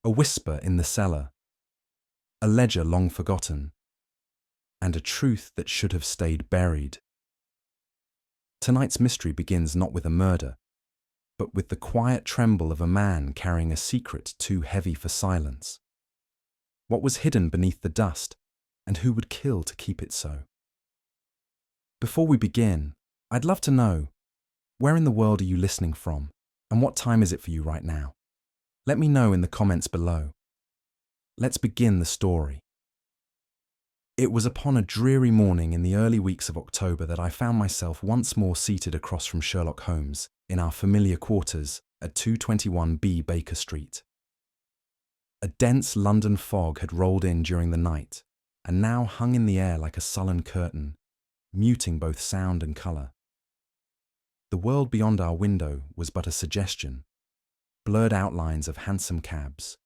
a whisper in the cellar, a ledger long forgotten, and a truth that should have stayed buried. Tonight's mystery begins not with a murder, but with the quiet tremble of a man carrying a secret too heavy for silence. What was hidden beneath the dust, and who would kill to keep it so? Before we begin, I'd love to know, where in the world are you listening from, and what time is it for you right now? Let me know in the comments below. Let's begin the story. It was upon a dreary morning in the early weeks of October that I found myself once more seated across from Sherlock Holmes in our familiar quarters at 221B Baker Street. A dense London fog had rolled in during the night and now hung in the air like a sullen curtain, muting both sound and colour. The world beyond our window was but a suggestion, blurred outlines of hansom cabs,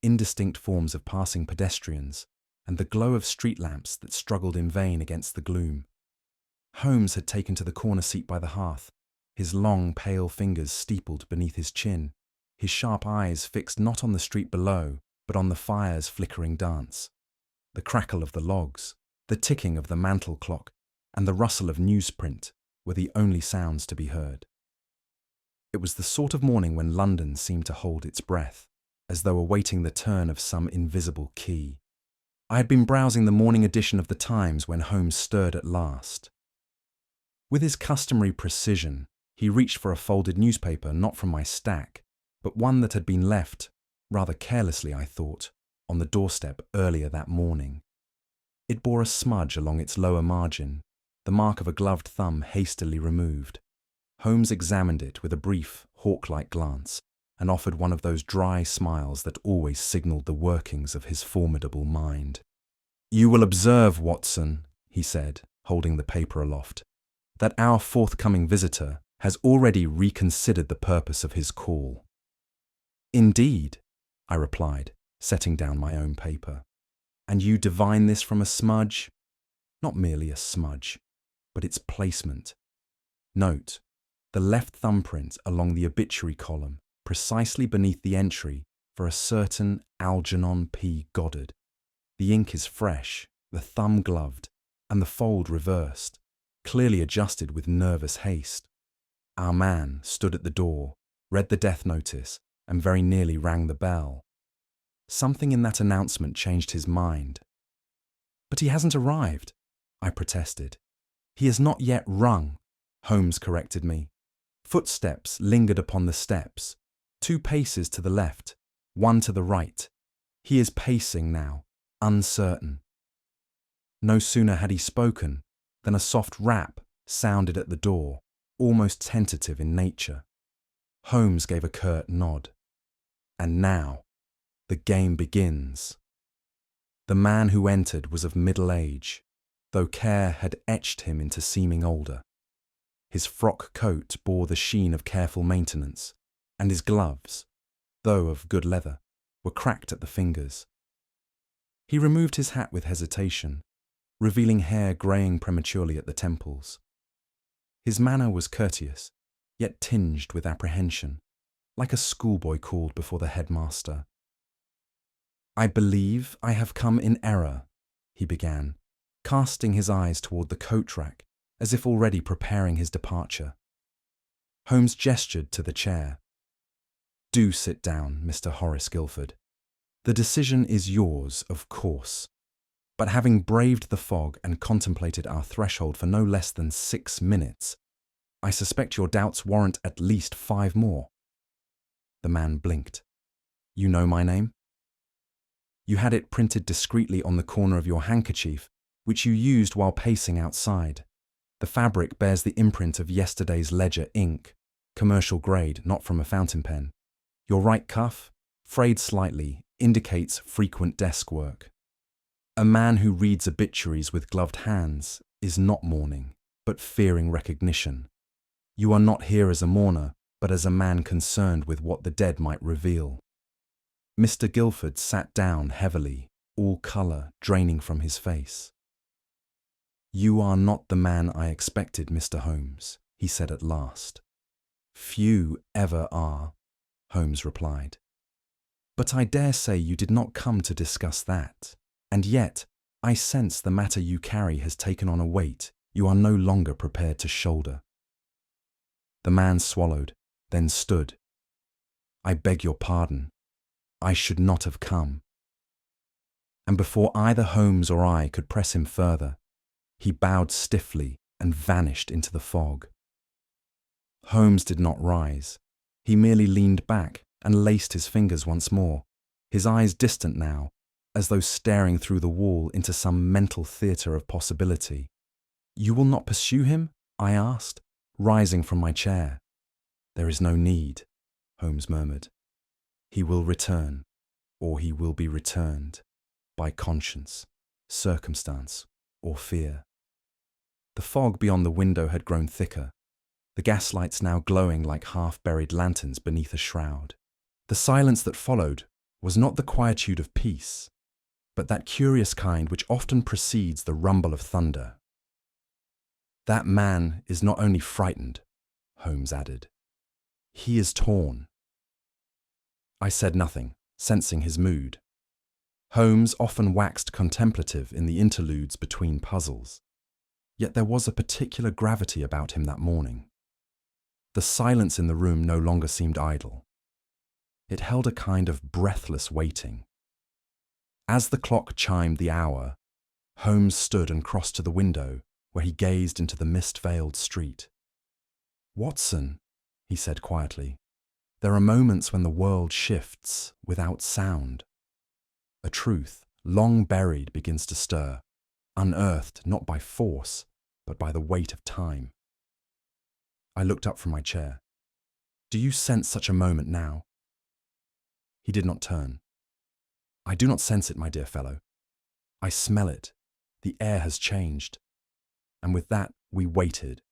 indistinct forms of passing pedestrians, and the glow of street lamps that struggled in vain against the gloom. Holmes had taken to the corner seat by the hearth, his long, pale fingers steepled beneath his chin, his sharp eyes fixed not on the street below, but on the fire's flickering dance. The crackle of the logs, the ticking of the mantel clock, and the rustle of newsprint were the only sounds to be heard. It was the sort of morning when London seemed to hold its breath, as though awaiting the turn of some invisible key. I had been browsing the morning edition of the Times when Holmes stirred at last. With his customary precision, he reached for a folded newspaper not from my stack, but one that had been left, rather carelessly I thought, on the doorstep earlier that morning. It bore a smudge along its lower margin, the mark of a gloved thumb hastily removed. Holmes examined it with a brief, hawk-like glance, and offered one of those dry smiles that always signalled the workings of his formidable mind. "You will observe, Watson," he said, holding the paper aloft, "that our forthcoming visitor has already reconsidered the purpose of his call." "Indeed," I replied, setting down my own paper. "And you divine this from a smudge?" "Not merely a smudge, but its placement. Note, the left thumbprint along the obituary column, precisely beneath the entry for a certain Algernon P. Goddard. The ink is fresh, the thumb gloved, and the fold reversed, clearly adjusted with nervous haste. Our man stood at the door, read the death notice, and very nearly rang the bell. Something in that announcement changed his mind. "But he hasn't arrived," I protested. "He has not yet rung," Holmes corrected me. Footsteps lingered upon the steps, 2 paces to the left, 1 to the right. He is pacing now, uncertain. No sooner had he spoken than a soft rap sounded at the door, almost tentative in nature. Holmes gave a curt nod. And now, the game begins. The man who entered was of middle age, though care had etched him into seeming older. His frock coat bore the sheen of careful maintenance, and his gloves, though of good leather, were cracked at the fingers. He removed his hat with hesitation, revealing hair greying prematurely at the temples. His manner was courteous, yet tinged with apprehension, like a schoolboy called before the headmaster. "I believe I have come in error," he began, casting his eyes toward the coat rack, as if already preparing his departure. Holmes gestured to the chair. "Do sit down, Mr. Horace Guilford. The decision is yours, of course. But having braved the fog and contemplated our threshold for no less than 6 minutes, I suspect your doubts warrant at least 5 more. The man blinked. "You know my name?" "You had it printed discreetly on the corner of your handkerchief, which you used while pacing outside. The fabric bears the imprint of yesterday's ledger ink, commercial grade, not from a fountain pen. Your right cuff, frayed slightly, indicates frequent desk work. A man who reads obituaries with gloved hands is not mourning, but fearing recognition. You are not here as a mourner, but as a man concerned with what the dead might reveal." Mr. Guilford sat down heavily, all colour draining from his face. "You are not the man I expected, Mr. Holmes," he said at last. "Few ever are," Holmes replied. But I dare say you did not come to discuss that. And yet, I sense the matter you carry has taken on a weight you are no longer prepared to shoulder. The man swallowed, then stood. I beg your pardon. I should not have come. And before either Holmes or I could press him further, he bowed stiffly and vanished into the fog. Holmes did not rise. He merely leaned back and laced his fingers once more, his eyes distant now, as though staring through the wall into some mental theatre of possibility. "You will not pursue him?" I asked, rising from my chair. "There is no need," Holmes murmured. "He will return, or he will be returned, by conscience, circumstance, or fear." The fog beyond the window had grown thicker, the gaslights now glowing like half-buried lanterns beneath a shroud. The silence that followed was not the quietude of peace, but that curious kind which often precedes the rumble of thunder. "That man is not only frightened," Holmes added. "He is torn." I said nothing, sensing his mood. Holmes often waxed contemplative in the interludes between puzzles, yet there was a particular gravity about him that morning. The silence in the room no longer seemed idle. It held a kind of breathless waiting. As the clock chimed the hour, Holmes stood and crossed to the window, where he gazed into the mist-veiled street. "Watson," he said quietly, "there are moments when the world shifts without sound. A truth, long buried, begins to stir, unearthed not by force, but by the weight of time." I looked up from my chair. "Do you sense such a moment now?" He did not turn. "I do not sense it, my dear fellow. I smell it. The air has changed." And with that, we waited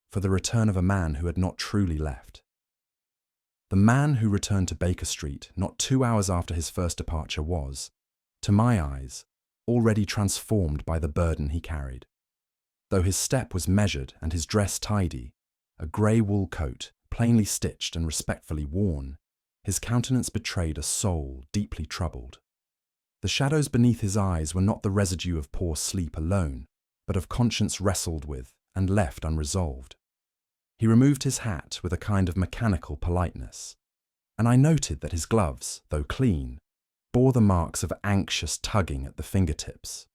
for the return of a man who had not truly left. The man who returned to Baker Street not 2 hours after his first departure was, to my eyes, already transformed by the burden he carried. Though his step was measured and his dress tidy, a grey wool coat, plainly stitched and respectfully worn, his countenance betrayed a soul deeply troubled. The shadows beneath his eyes were not the residue of poor sleep alone, but of conscience wrestled with and left unresolved. He removed his hat with a kind of mechanical politeness, and I noted that his gloves, though clean, bore the marks of anxious tugging at the fingertips.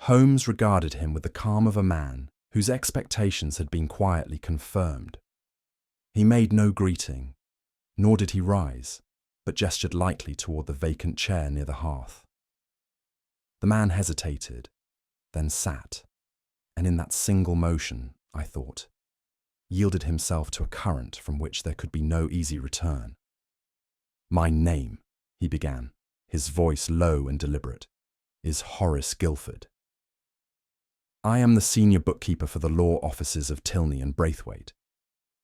Holmes regarded him with the calm of a man whose expectations had been quietly confirmed. He made no greeting, nor did he rise, but gestured lightly toward the vacant chair near the hearth. The man hesitated, then sat, and in that single motion, I thought, yielded himself to a current from which there could be no easy return. "My name," he began, his voice low and deliberate, "is Horace Guilford. I am the senior bookkeeper for the law offices of Tilney and Braithwaite."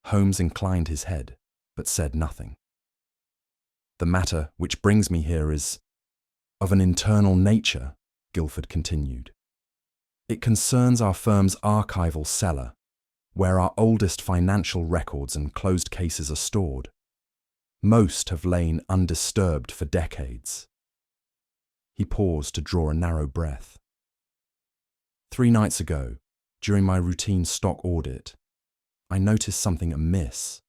Holmes inclined his head, but said nothing. "The matter which brings me here is of an internal nature," Guilford continued. "It concerns our firm's archival cellar, where our oldest financial records and closed cases are stored. Most have lain undisturbed for decades." He paused to draw a narrow breath. "3 nights ago, during my routine stock audit, I noticed something amiss.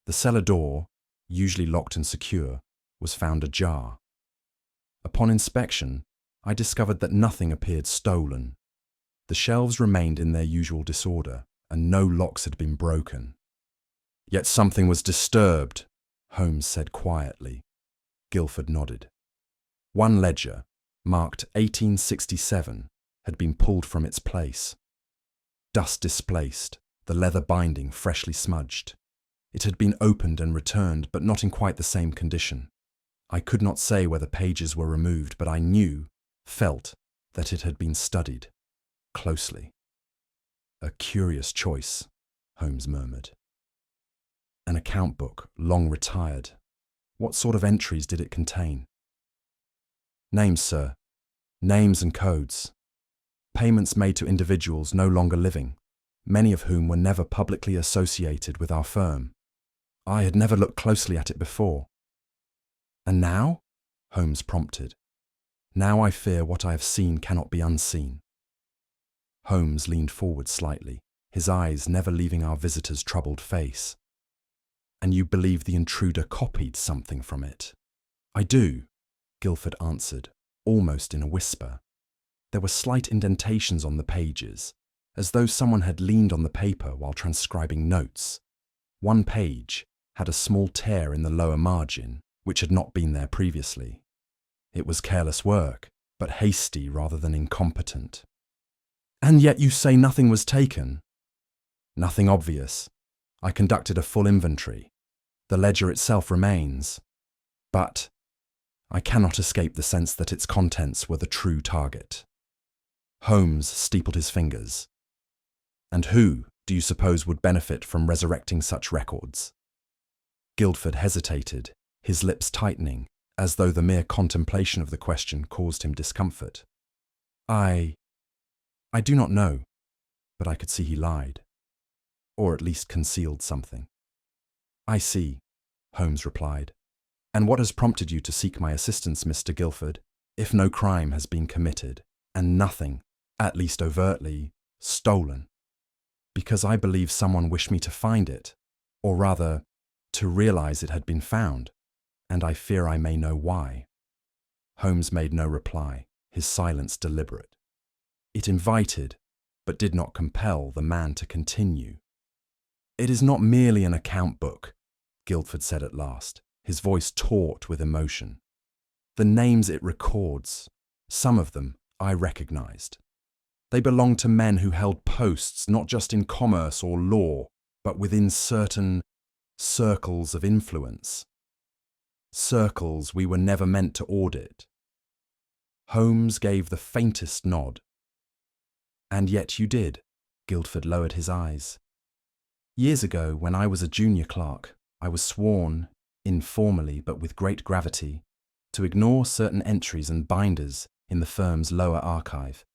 The cellar door, usually locked and secure, was found ajar. Upon inspection, I discovered that nothing appeared stolen. The shelves remained in their usual disorder, and no locks had been broken. Yet something was disturbed," Holmes said quietly. Guilford nodded. One ledger, marked 1867, had been pulled from its place. Dust displaced, the leather binding freshly smudged. It had been opened and returned, but not in quite the same condition. I could not say whether pages were removed, but I felt that it had been studied closely. "A curious choice," Holmes murmured. "An account book, long retired. What sort of entries did it contain?" "Names, sir. Names and codes. Payments made to individuals no longer living, many of whom were never publicly associated with our firm. I had never looked closely at it before." And now? Holmes prompted. Now I fear what I have seen cannot be unseen. Holmes leaned forward slightly, his eyes never leaving our visitor's troubled face. And you believe the intruder copied something from it? I do, Guilford answered, almost in a whisper. There were slight indentations on the pages, as though someone had leaned on the paper while transcribing notes. One page had a small tear in the lower margin, which had not been there previously. It was careless work, but hasty rather than incompetent. And yet you say nothing was taken? Nothing obvious. I conducted a full inventory. The ledger itself remains. But I cannot escape the sense that its contents were the true target. Holmes steepled his fingers. And who, do you suppose, would benefit from resurrecting such records? Guilford hesitated, his lips tightening, as though the mere contemplation of the question caused him discomfort. I do not know, but I could see he lied. Or at least concealed something. I see, Holmes replied. And what has prompted you to seek my assistance, Mr. Guilford, if no crime has been committed, and nothing, at least overtly, stolen? Because I believe someone wished me to find it, or rather, to realize it had been found, and I fear I may know why. Holmes made no reply, his silence deliberate. It invited, but did not compel, the man to continue. It is not merely an account book, Guilford said at last, his voice taut with emotion. The names it records, some of them I recognized. They belong to men who held posts not just in commerce or law, but within certain circles of influence. Circles we were never meant to audit. Holmes gave the faintest nod. And yet you did, Guilford lowered his eyes. Years ago, when I was a junior clerk, I was sworn, informally but with great gravity, to ignore certain entries and binders in the firm's lower archive.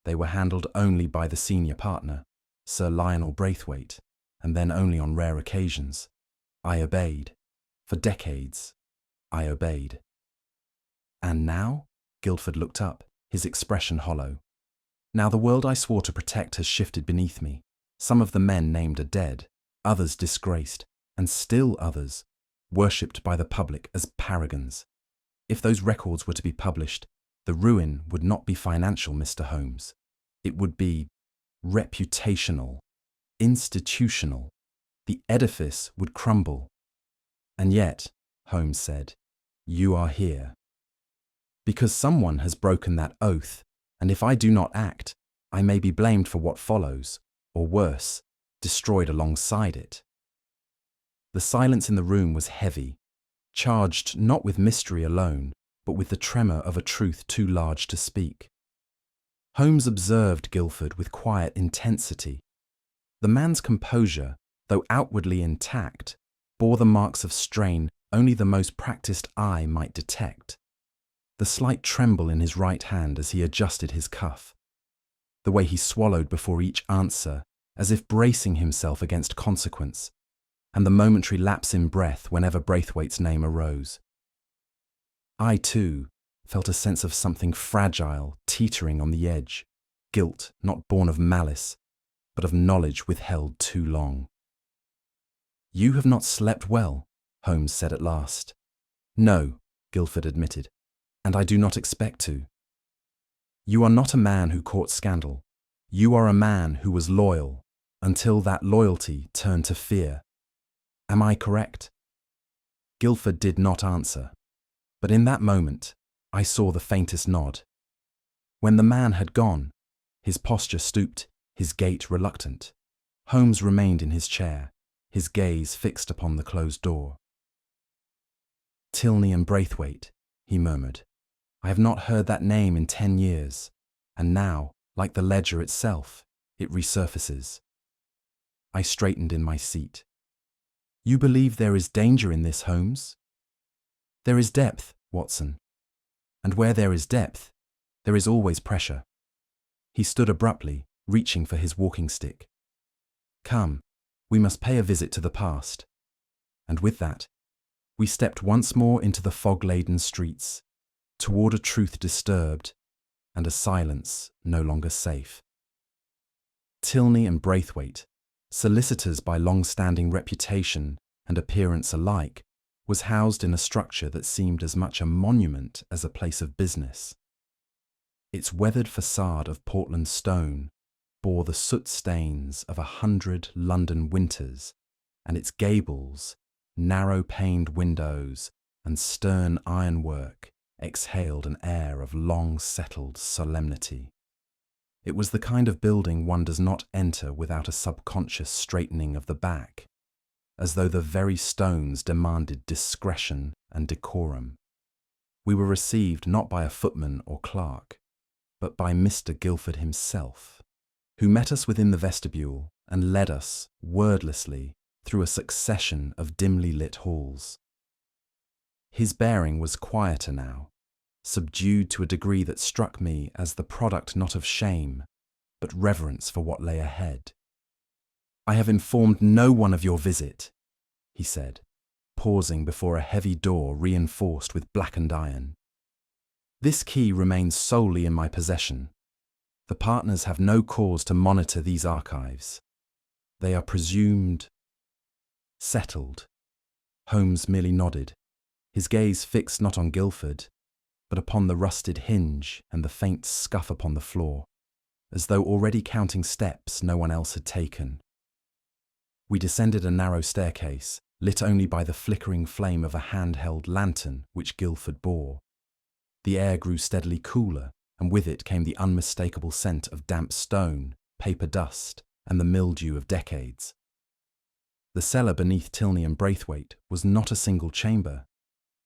They were handled only by the senior partner, Sir Lionel Braithwaite, and then only on rare occasions. I obeyed. For decades, I obeyed. And now? Guilford looked up, his expression hollow. Now the world I swore to protect has shifted beneath me. Some of the men named are dead, others disgraced, and still others, worshipped by the public as paragons. If those records were to be published, the ruin would not be financial, Mr. Holmes. It would be reputational, institutional. The edifice would crumble. And yet, Holmes said, you are here. Because someone has broken that oath, and if I do not act, I may be blamed for what follows, or worse, destroyed alongside it. The silence in the room was heavy, charged not with mystery alone, but with the tremor of a truth too large to speak. Holmes observed Guilford with quiet intensity. The man's composure, though outwardly intact, bore the marks of strain only the most practiced eye might detect. The slight tremble in his right hand as he adjusted his cuff. The way he swallowed before each answer, as if bracing himself against consequence, and the momentary lapse in breath whenever Braithwaite's name arose. I, too, felt a sense of something fragile teetering on the edge, guilt not born of malice, but of knowledge withheld too long. You have not slept well, Holmes said at last. No, Guilford admitted, and I do not expect to. You are not a man who court scandal. You are a man who was loyal, until that loyalty turned to fear. Am I correct? Guilford did not answer, but in that moment, I saw the faintest nod. When the man had gone, his posture stooped, his gait reluctant, Holmes remained in his chair, his gaze fixed upon the closed door. Tilney and Braithwaite, he murmured. I have not heard that name in 10 years, and now, like the ledger itself, it resurfaces. I straightened in my seat. You believe there is danger in this, Holmes? There is depth, Watson. And where there is depth, there is always pressure. He stood abruptly, reaching for his walking stick. Come, we must pay a visit to the past. And with that, We stepped once more into the fog-laden streets, toward a truth disturbed and a silence no longer safe. Tilney and Braithwaite, solicitors by long-standing reputation and appearance alike, was housed in a structure that seemed as much a monument as a place of business. Its weathered facade of Portland stone bore the soot stains of 100 London winters, and its gables, narrow-paned windows, and stern ironwork exhaled an air of long-settled solemnity. It was the kind of building one does not enter without a subconscious straightening of the back, as though the very stones demanded discretion and decorum. We were received not by a footman or clerk, but by Mr. Guilford himself, who met us within the vestibule and led us, wordlessly, through a succession of dimly lit halls. His bearing was quieter now, subdued to a degree that struck me as the product not of shame, but reverence for what lay ahead. "I have informed no one of your visit," he said, pausing before a heavy door reinforced with blackened iron. "This key remains solely in my possession. The partners have no cause to monitor these archives. They are presumed settled." Holmes merely nodded, his gaze fixed not on Guilford, but upon the rusted hinge and the faint scuff upon the floor, as though already counting steps no one else had taken. We descended a narrow staircase, lit only by the flickering flame of a handheld lantern which Guilford bore. The air grew steadily cooler, and with it came the unmistakable scent of damp stone, paper dust, and the mildew of decades. The cellar beneath Tilney and Braithwaite was not a single chamber,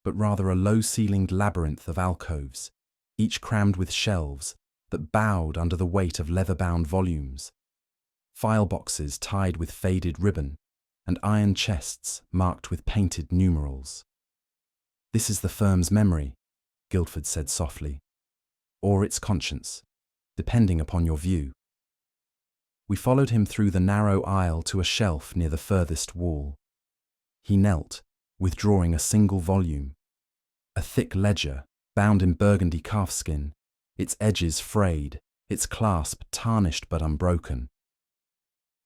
but rather a low-ceilinged labyrinth of alcoves, each crammed with shelves that bowed under the weight of leather-bound volumes, file boxes tied with faded ribbon, and iron chests marked with painted numerals. "This is the firm's memory," Guilford said softly, "or its conscience, depending upon your view." We followed him through the narrow aisle to a shelf near the furthest wall. He knelt, withdrawing a single volume, a thick ledger bound in burgundy calfskin, its edges frayed, its clasp tarnished but unbroken.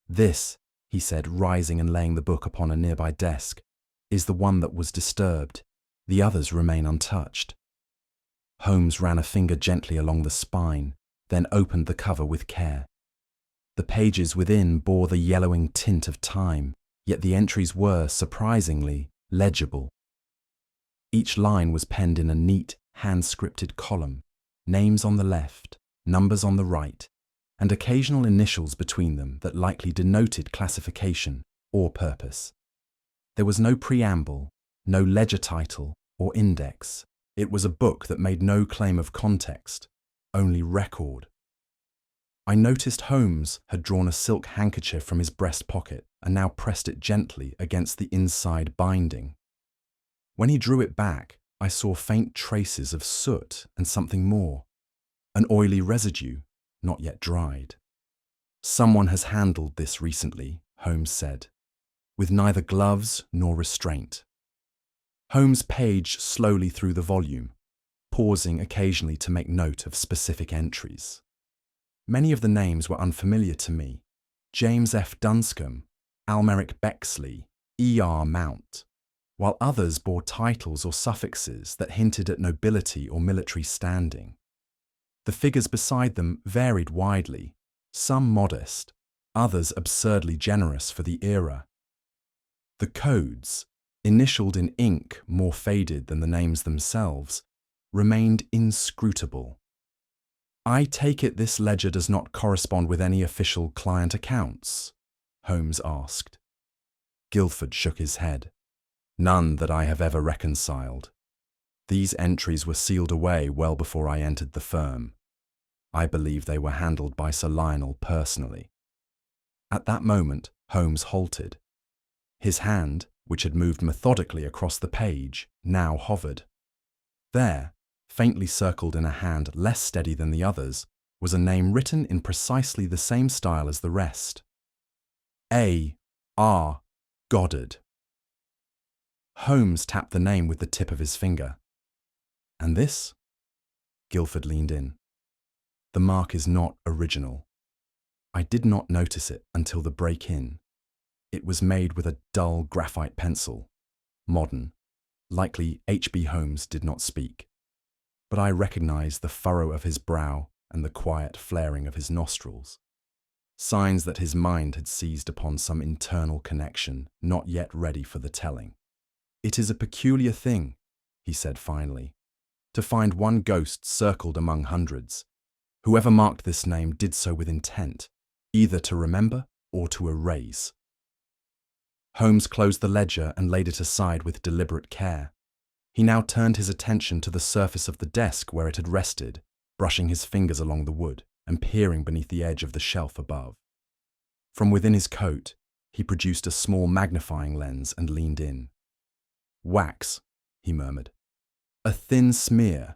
"This," he said, rising and laying the book upon a nearby desk, "is the one that was disturbed. The others remain untouched." Holmes ran a finger gently along the spine, then opened the cover with care. The pages within bore the yellowing tint of time, yet the entries were, surprisingly, legible. Each line was penned in a neat, hand-scripted column, names on the left, numbers on the right, and occasional initials between them that likely denoted classification or purpose. There was no preamble, no ledger title or index. It was a book that made no claim of context, only record. I noticed Holmes had drawn a silk handkerchief from his breast pocket and now pressed it gently against the inside binding. When he drew it back, I saw faint traces of soot and something more, an oily residue, not yet dried. "Someone has handled this recently," Holmes said, "with neither gloves nor restraint." Holmes paged slowly through the volume, pausing occasionally to make note of specific entries. Many of the names were unfamiliar to me: James F. Dunscombe, Almeric Bexley, E.R. Mount, while others bore titles or suffixes that hinted at nobility or military standing. The figures beside them varied widely, some modest, others absurdly generous for the era. The codes, initialed in ink more faded than the names themselves, remained inscrutable. "I take it this ledger does not correspond with any official client accounts?" Holmes asked. Guilford shook his head. "None that I have ever reconciled. These entries were sealed away well before I entered the firm. I believe they were handled by Sir Lionel personally." At that moment, Holmes halted. His hand, which had moved methodically across the page, now hovered. There, faintly circled in a hand less steady than the others, was a name written in precisely the same style as the rest: A. R. Goddard. Holmes tapped the name with the tip of his finger. And this? Guilford leaned in. The mark is not original. I did not notice it until the break-in. It was made with a dull graphite pencil. Modern. Likely H.B. Holmes did not speak. But I recognized the furrow of his brow and the quiet flaring of his nostrils. Signs that his mind had seized upon some internal connection not yet ready for the telling. It is a peculiar thing, he said finally, to find one ghost circled among hundreds. Whoever marked this name did so with intent, either to remember or to erase. Holmes closed the ledger and laid it aside with deliberate care. He now turned his attention to the surface of the desk where it had rested, brushing his fingers along the wood and peering beneath the edge of the shelf above. From within his coat, he produced a small magnifying lens and leaned in. Wax, he murmured. A thin smear,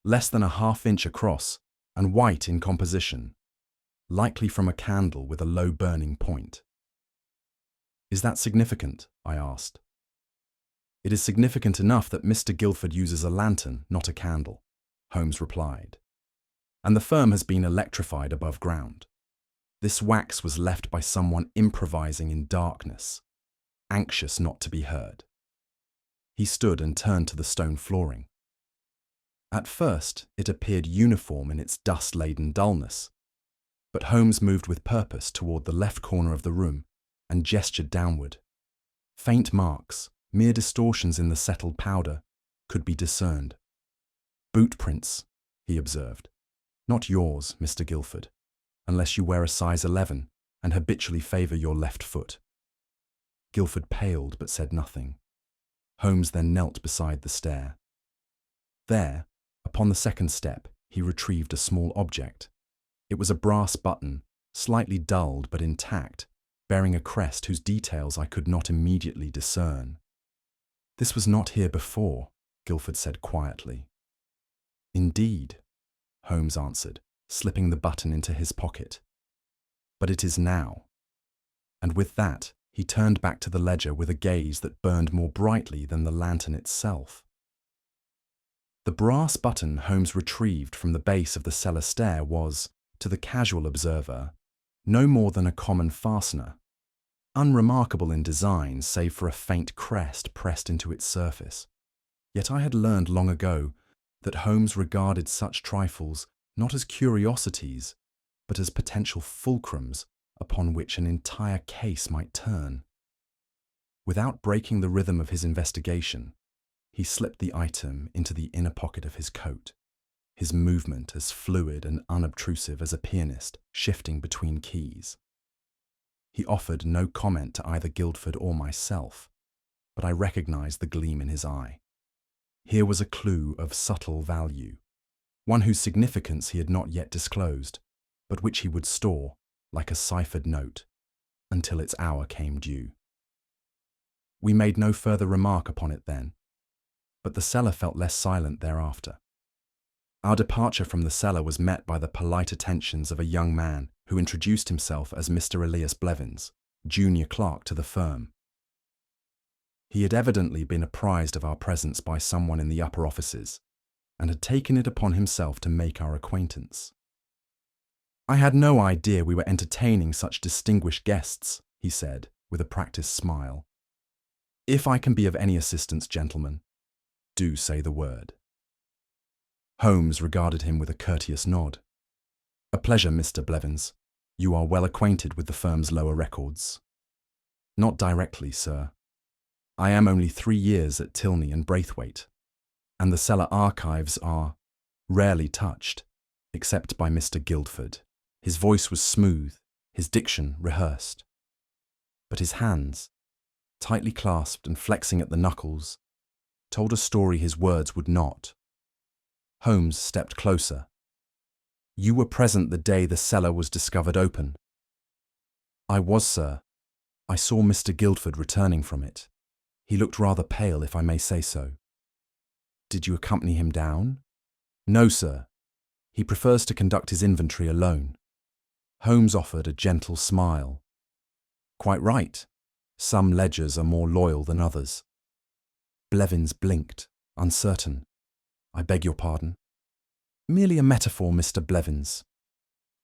less than a half-inch across, and white in composition, likely from a candle with a low burning point. Is that significant? I asked. It is significant enough that Mr. Guilford uses a lantern, not a candle, Holmes replied. And the firm has been electrified above ground. This wax was left by someone improvising in darkness, anxious not to be heard. He stood and turned to the stone flooring. At first, it appeared uniform in its dust-laden dullness, but Holmes moved with purpose toward the left corner of the room and gestured downward. Faint marks, mere distortions in the settled powder, could be discerned. Boot prints, he observed. Not yours, Mr. Guilford, unless you wear a size 11 and habitually favour your left foot. Guilford paled but said nothing. Holmes then knelt beside the stair. There, upon the second step, he retrieved a small object. It was a brass button, slightly dulled but intact, bearing a crest whose details I could not immediately discern. This was not here before, Guilford said quietly. Indeed, Holmes answered, slipping the button into his pocket. But it is now. And with that, he turned back to the ledger with a gaze that burned more brightly than the lantern itself. The brass button Holmes retrieved from the base of the cellar stair was, to the casual observer, no more than a common fastener, unremarkable in design save for a faint crest pressed into its surface. Yet I had learned long ago that Holmes regarded such trifles not as curiosities, but as potential fulcrums upon which an entire case might turn. Without breaking the rhythm of his investigation, he slipped the item into the inner pocket of his coat, his movement as fluid and unobtrusive as a pianist shifting between keys. He offered no comment to either Guilford or myself, but I recognized the gleam in his eye. Here was a clue of subtle value, one whose significance he had not yet disclosed, but which he would store, like a ciphered note, until its hour came due. We made no further remark upon it then, but the cellar felt less silent thereafter. Our departure from the cellar was met by the polite attentions of a young man who introduced himself as Mr. Elias Blevins, junior clerk to the firm. He had evidently been apprised of our presence by someone in the upper offices, and had taken it upon himself to make our acquaintance. I had no idea we were entertaining such distinguished guests, he said, with a practised smile. If I can be of any assistance, gentlemen, do say the word. Holmes regarded him with a courteous nod. A pleasure, Mr. Blevins. You are well acquainted with the firm's lower records. Not directly, sir. I am only 3 years at Tilney and Braithwaite, and the cellar archives are rarely touched, except by Mr. Guilford. His voice was smooth, his diction rehearsed. But his hands, tightly clasped and flexing at the knuckles, told a story his words would not. Holmes stepped closer. You were present the day the cellar was discovered open. I was, sir. I saw Mr. Guilford returning from it. He looked rather pale, if I may say so. Did you accompany him down? No, sir. He prefers to conduct his inventory alone. Holmes offered a gentle smile. Quite right. Some ledgers are more loyal than others. Blevins blinked, uncertain. "I beg your pardon." "Merely a metaphor, Mr. Blevins."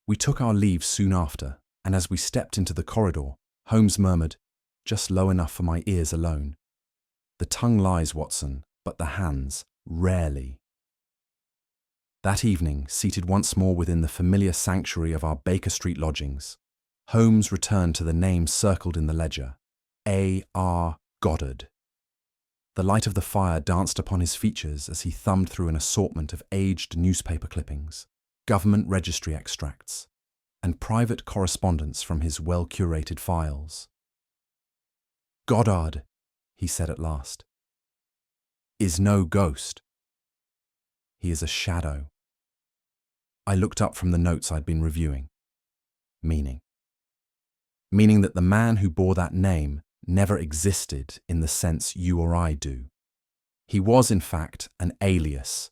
We took our leave soon after, and as we stepped into the corridor, Holmes murmured, just low enough for my ears alone, "The tongue lies, Watson, but the hands, rarely." That evening, seated once more within the familiar sanctuary of our Baker Street lodgings, Holmes returned to the name circled in the ledger, A.R. Goddard. The light of the fire danced upon his features as he thumbed through an assortment of aged newspaper clippings, government registry extracts, and private correspondence from his well-curated files. "Goddard," he said at last, "is no ghost. He is a shadow." I looked up from the notes I'd been reviewing. Meaning that the man who bore that name never existed in the sense you or I do. He was, in fact, an alias,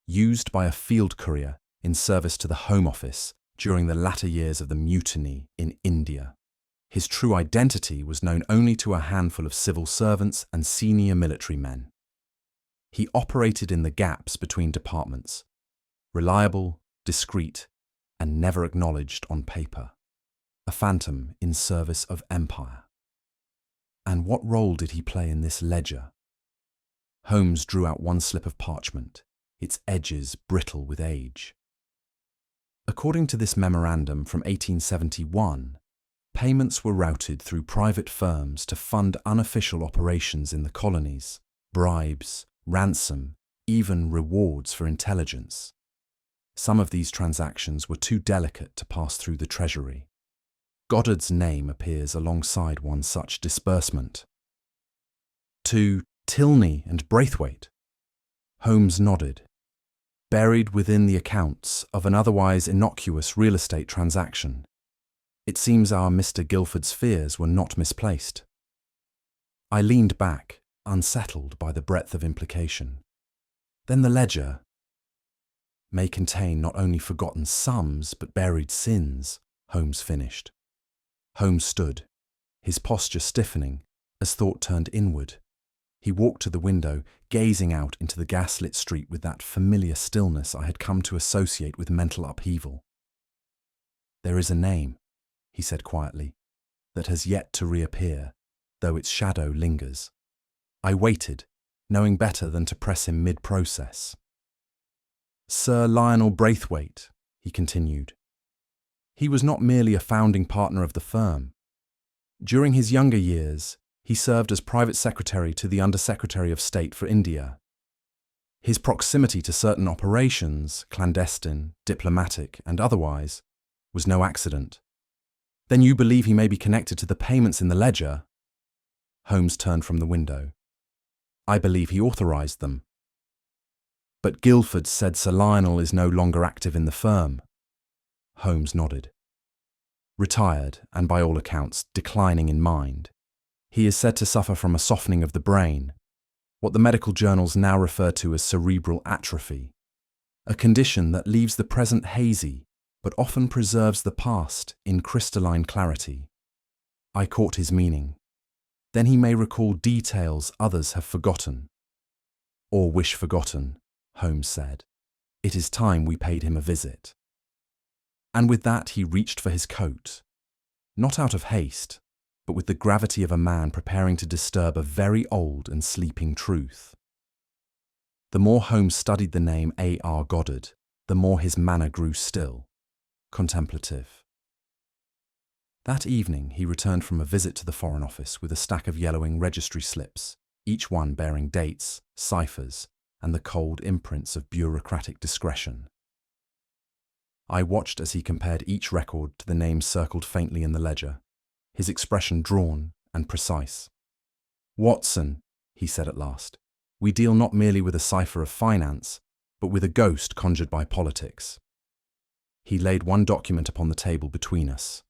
used by a field courier in service to the Home Office during the latter years of the mutiny in India. His true identity was known only to a handful of civil servants and senior military men. He operated in the gaps between departments, reliable, discreet, and never acknowledged on paper. A phantom in service of empire. And what role did he play in this ledger? Holmes drew out one slip of parchment, its edges brittle with age. According to this memorandum from 1871, payments were routed through private firms to fund unofficial operations in the colonies, bribes, ransom, even rewards for intelligence. Some of these transactions were too delicate to pass through the Treasury. Goddard's name appears alongside one such disbursement. "To Tilney and Braithwaite?" Holmes nodded. "Buried within the accounts of an otherwise innocuous real estate transaction. It seems our Mr. Guilford's fears were not misplaced." I leaned back, unsettled by the breadth of implication. "Then the ledger may contain not only forgotten sums but buried sins," Holmes finished. Holmes stood, his posture stiffening as thought turned inward. He walked to the window, gazing out into the gas-lit street with that familiar stillness I had come to associate with mental upheaval. "There is a name," he said quietly, "that has yet to reappear, though its shadow lingers." I waited, knowing better than to press him mid-process. "Sir Lionel Braithwaite," he continued. "He was not merely a founding partner of the firm. During his younger years, he served as private secretary to the Under-Secretary of State for India. His proximity to certain operations, clandestine, diplomatic, and otherwise, was no accident. Then you believe he may be connected to the payments in the ledger?" Holmes turned from the window. "I believe he authorized them." "But Guilford said Sir Lionel is no longer active in the firm." Holmes nodded. "Retired, and by all accounts, declining in mind. He is said to suffer from a softening of the brain, what the medical journals now refer to as cerebral atrophy, a condition that leaves the present hazy, but often preserves the past in crystalline clarity." I caught his meaning. "Then he may recall details others have forgotten." "Or wish forgotten," Holmes said. "It is time we paid him a visit." And with that he reached for his coat, not out of haste, but with the gravity of a man preparing to disturb a very old and sleeping truth. The more Holmes studied the name A.R. Goddard, the more his manner grew still, contemplative. That evening he returned from a visit to the Foreign Office with a stack of yellowing registry slips, each one bearing dates, ciphers, and the cold imprints of bureaucratic discretion. I watched as he compared each record to the names circled faintly in the ledger, his expression drawn and precise. "Watson," he said at last, "we deal not merely with a cipher of finance, but with a ghost conjured by politics." He laid one document upon the table between us.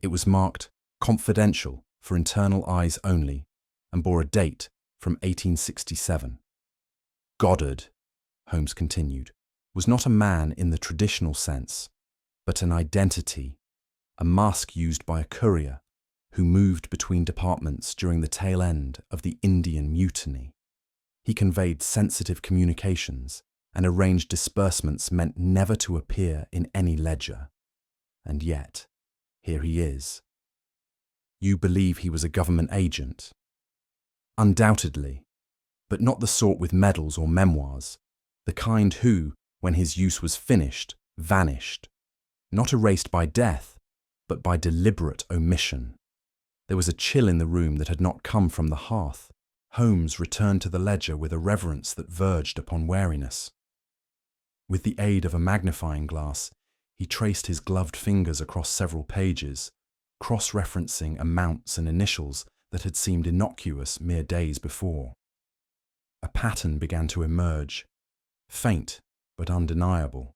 It was marked "Confidential for internal eyes only" and bore a date from 1867. Goddard, Holmes continued, was not a man in the traditional sense, but an identity, a mask used by a courier who moved between departments during the tail end of the Indian Mutiny. He conveyed sensitive communications and arranged disbursements meant never to appear in any ledger. And yet, here he is. You believe he was a government agent? Undoubtedly, but not the sort with medals or memoirs, the kind who, when his use was finished, vanished, not erased by death, but by deliberate omission. There was a chill in the room that had not come from the hearth. Holmes returned to the ledger with a reverence that verged upon wariness. With the aid of a magnifying glass, he traced his gloved fingers across several pages, cross-referencing amounts and initials that had seemed innocuous mere days before. A pattern began to emerge, faint but undeniable.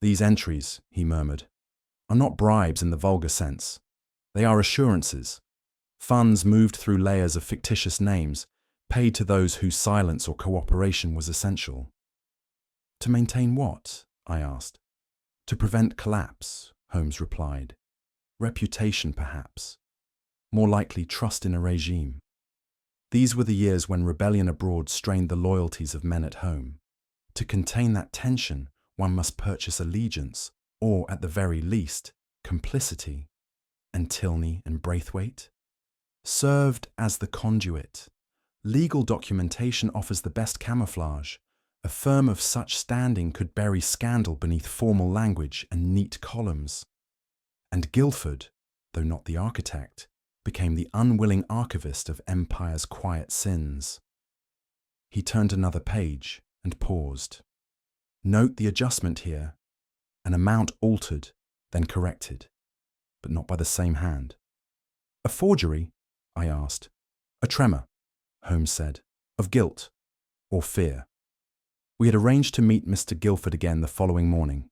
These entries, he murmured, are not bribes in the vulgar sense. They are assurances. Funds moved through layers of fictitious names, paid to those whose silence or cooperation was essential. To maintain what? I asked. To prevent collapse, Holmes replied. Reputation, perhaps. More likely trust in a regime. These were the years when rebellion abroad strained the loyalties of men at home. To contain that tension, one must purchase allegiance, or, at the very least, complicity. And Tilney and Braithwaite? Served as the conduit. Legal documentation offers the best camouflage. A firm of such standing could bury scandal beneath formal language and neat columns. And Guilford, though not the architect, became the unwilling archivist of empire's quiet sins. He turned another page and paused. Note the adjustment here. An amount altered, then corrected, but not by the same hand. A forgery? I asked. A tremor, Holmes said, of guilt or fear. We had arranged to meet Mr. Guilford again the following morning.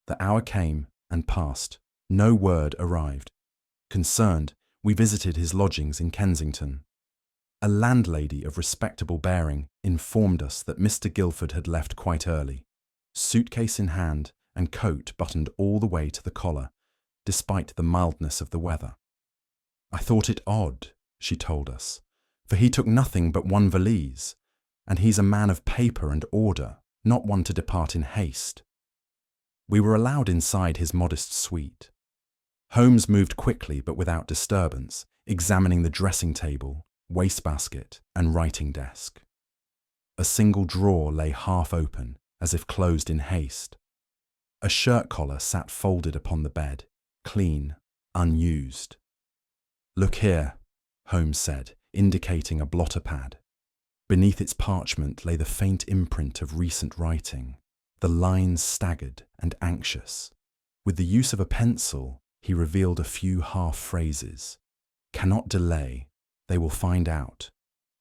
The hour came and passed. No word arrived. Concerned, we visited his lodgings in Kensington. A landlady of respectable bearing informed us that Mr. Guilford had left quite early, suitcase in hand and coat buttoned all the way to the collar, despite the mildness of the weather. I thought it odd, she told us, for he took nothing but one valise, and he's a man of paper and order, not one to depart in haste. We were allowed inside his modest suite. Holmes moved quickly but without disturbance, examining the dressing table, wastebasket, and writing desk. A single drawer lay half open, as if closed in haste. A shirt collar sat folded upon the bed, clean, unused. Look here, Holmes said, indicating a blotter pad. Beneath its parchment lay the faint imprint of recent writing, the lines staggered and anxious. With the use of a pencil, he revealed a few half-phrases. Cannot delay. They will find out.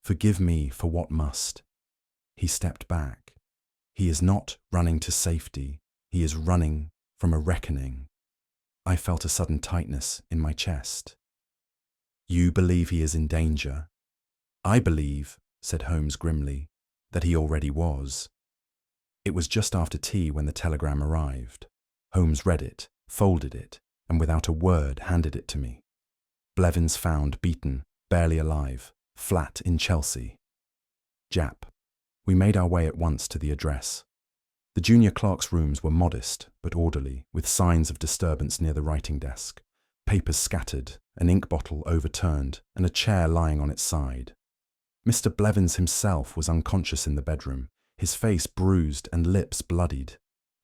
Forgive me for what must. He stepped back. He is not running to safety. He is running from a reckoning. I felt a sudden tightness in my chest. You believe he is in danger? I believe, said Holmes grimly, that he already was. It was just after tea when the telegram arrived. Holmes read it, folded it, and without a word handed it to me. Blevins found beaten, barely alive, flat in Chelsea. Jap. We made our way at once to the address. The junior clerk's rooms were modest but orderly, with signs of disturbance near the writing desk, papers scattered, an ink bottle overturned, and a chair lying on its side. Mr. Blevins himself was unconscious in the bedroom, his face bruised and lips bloodied.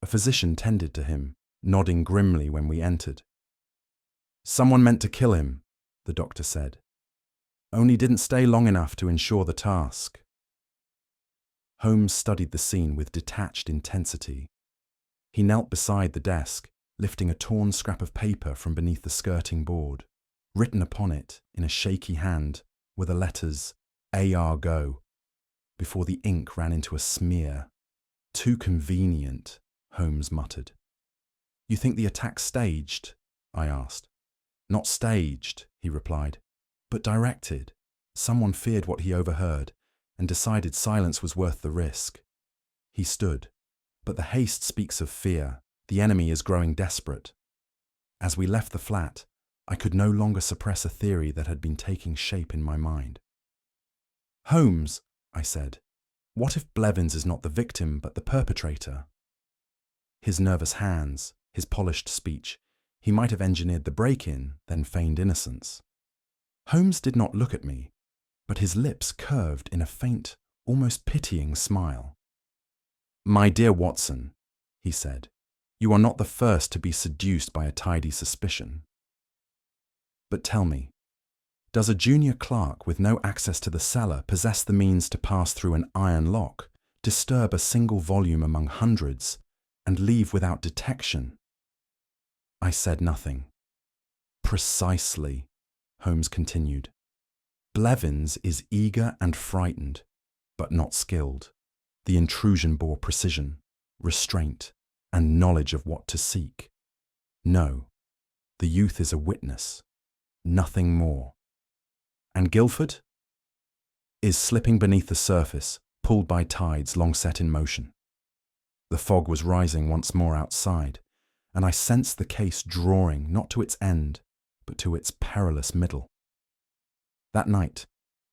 A physician tended to him, nodding grimly when we entered. Someone meant to kill him, the doctor said. Only didn't stay long enough to ensure the task. Holmes studied the scene with detached intensity. He knelt beside the desk, lifting a torn scrap of paper from beneath the skirting board. Written upon it, in a shaky hand, were the letters A.R. Go, before the ink ran into a smear. Too convenient, Holmes muttered. You think the attack staged? I asked. Not staged, he replied, but directed. Someone feared what he overheard and decided silence was worth the risk. He stood, but the haste speaks of fear. The enemy is growing desperate. As we left the flat, I could no longer suppress a theory that had been taking shape in my mind. Holmes, I said. What if Blevins is not the victim but the perpetrator? His nervous hands, his polished speech, he might have engineered the break-in, then feigned innocence. Holmes did not look at me, but his lips curved in a faint, almost pitying smile. "My dear Watson," he said, "you are not the first to be seduced by a tidy suspicion. But tell me, does a junior clerk with no access to the cellar possess the means to pass through an iron lock, disturb a single volume among hundreds, and leave without detection?" I said nothing. "Precisely," Holmes continued. "Blevins is eager and frightened, but not skilled. The intrusion bore precision, restraint, and knowledge of what to seek. No, the youth is a witness, nothing more. And Guilford is slipping beneath the surface, pulled by tides long set in motion." The fog was rising once more outside, and I sensed the case drawing not to its end, but to its perilous middle. That night,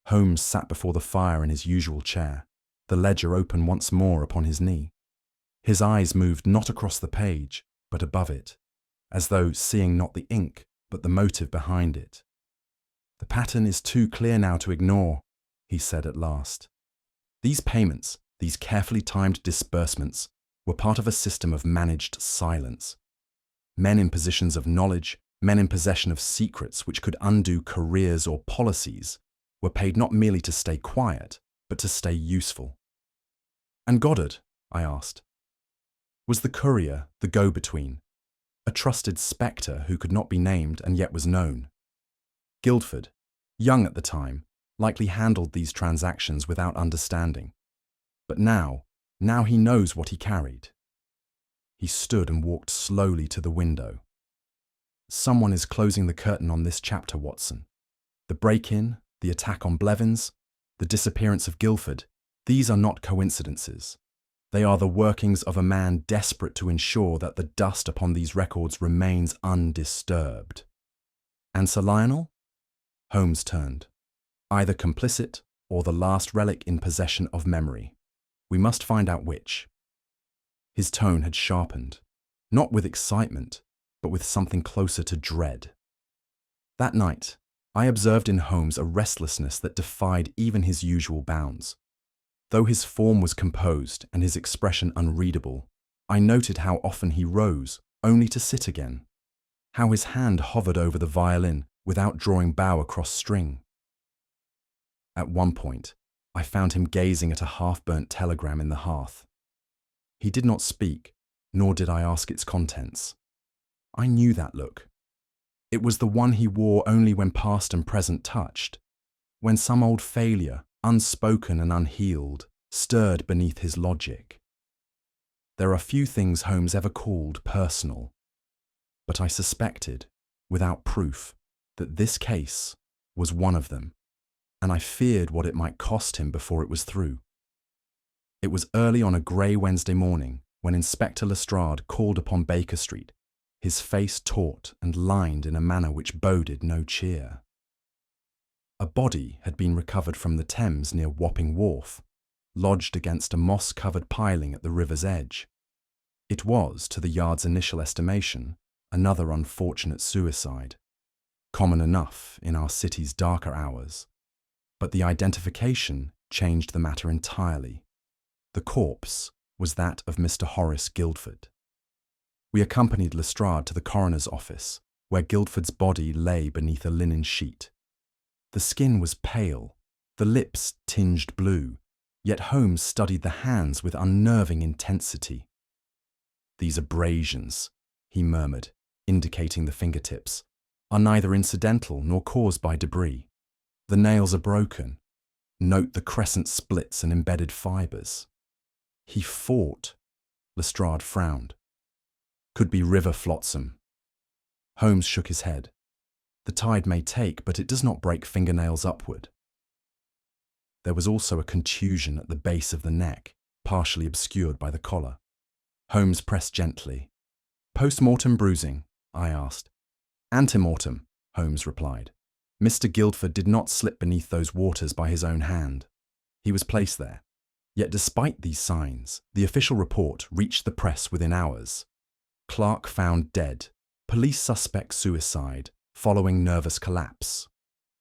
Holmes sat before the fire in his usual chair, the ledger open once more upon his knee. His eyes moved not across the page, but above it, as though seeing not the ink, but the motive behind it. "The pattern is too clear now to ignore," he said at last. "These payments, these carefully timed disbursements, were part of a system of managed silence. Men in positions of knowledge, men in possession of secrets which could undo careers or policies, were paid not merely to stay quiet, but to stay useful." "And Goddard?" I asked. "Was the courier, the go-between, a trusted spectre who could not be named and yet was known. Guilford, young at the time, likely handled these transactions without understanding. But now he knows what he carried." He stood and walked slowly to the window. "Someone is closing the curtain on this chapter, Watson. The break-in, the attack on Blevins, the disappearance of Guilford, these are not coincidences. They are the workings of a man desperate to ensure that the dust upon these records remains undisturbed. And Sir Lionel?" Holmes turned. "Either complicit or the last relic in possession of memory. We must find out which." His tone had sharpened, not with excitement, but with something closer to dread. That night, I observed in Holmes a restlessness that defied even his usual bounds. Though his form was composed and his expression unreadable, I noted how often he rose, only to sit again, how his hand hovered over the violin without drawing bow across string. At one point, I found him gazing at a half-burnt telegram in the hearth. He did not speak, nor did I ask its contents. I knew that look. It was the one he wore only when past and present touched, when some old failure, unspoken and unhealed, stirred beneath his logic. There are few things Holmes ever called personal, but I suspected, without proof, that this case was one of them, and I feared what it might cost him before it was through. It was early on a grey Wednesday morning when Inspector Lestrade called upon Baker Street, his face taut and lined in a manner which boded no cheer. A body had been recovered from the Thames near Wapping Wharf, lodged against a moss-covered piling at the river's edge. It was, to the Yard's initial estimation, another unfortunate suicide, common enough in our city's darker hours. But the identification changed the matter entirely. The corpse was that of Mr. Horace Guilford. We accompanied Lestrade to the coroner's office, where Guilford's body lay beneath a linen sheet. The skin was pale, the lips tinged blue, yet Holmes studied the hands with unnerving intensity. "These abrasions," he murmured, indicating the fingertips, "are neither incidental nor caused by debris. The nails are broken. Note the crescent splits and embedded fibres. He fought." Lestrade frowned. "Could be river flotsam." Holmes shook his head. "The tide may take, but it does not break fingernails upward." There was also a contusion at the base of the neck, partially obscured by the collar. Holmes pressed gently. "Post-mortem bruising?" I asked. "Ante-mortem," Holmes replied. "Mr. Guilford did not slip beneath those waters by his own hand. He was placed there. Yet despite these signs, the official report reached the press within hours. Clark found dead. Police suspect suicide, following nervous collapse.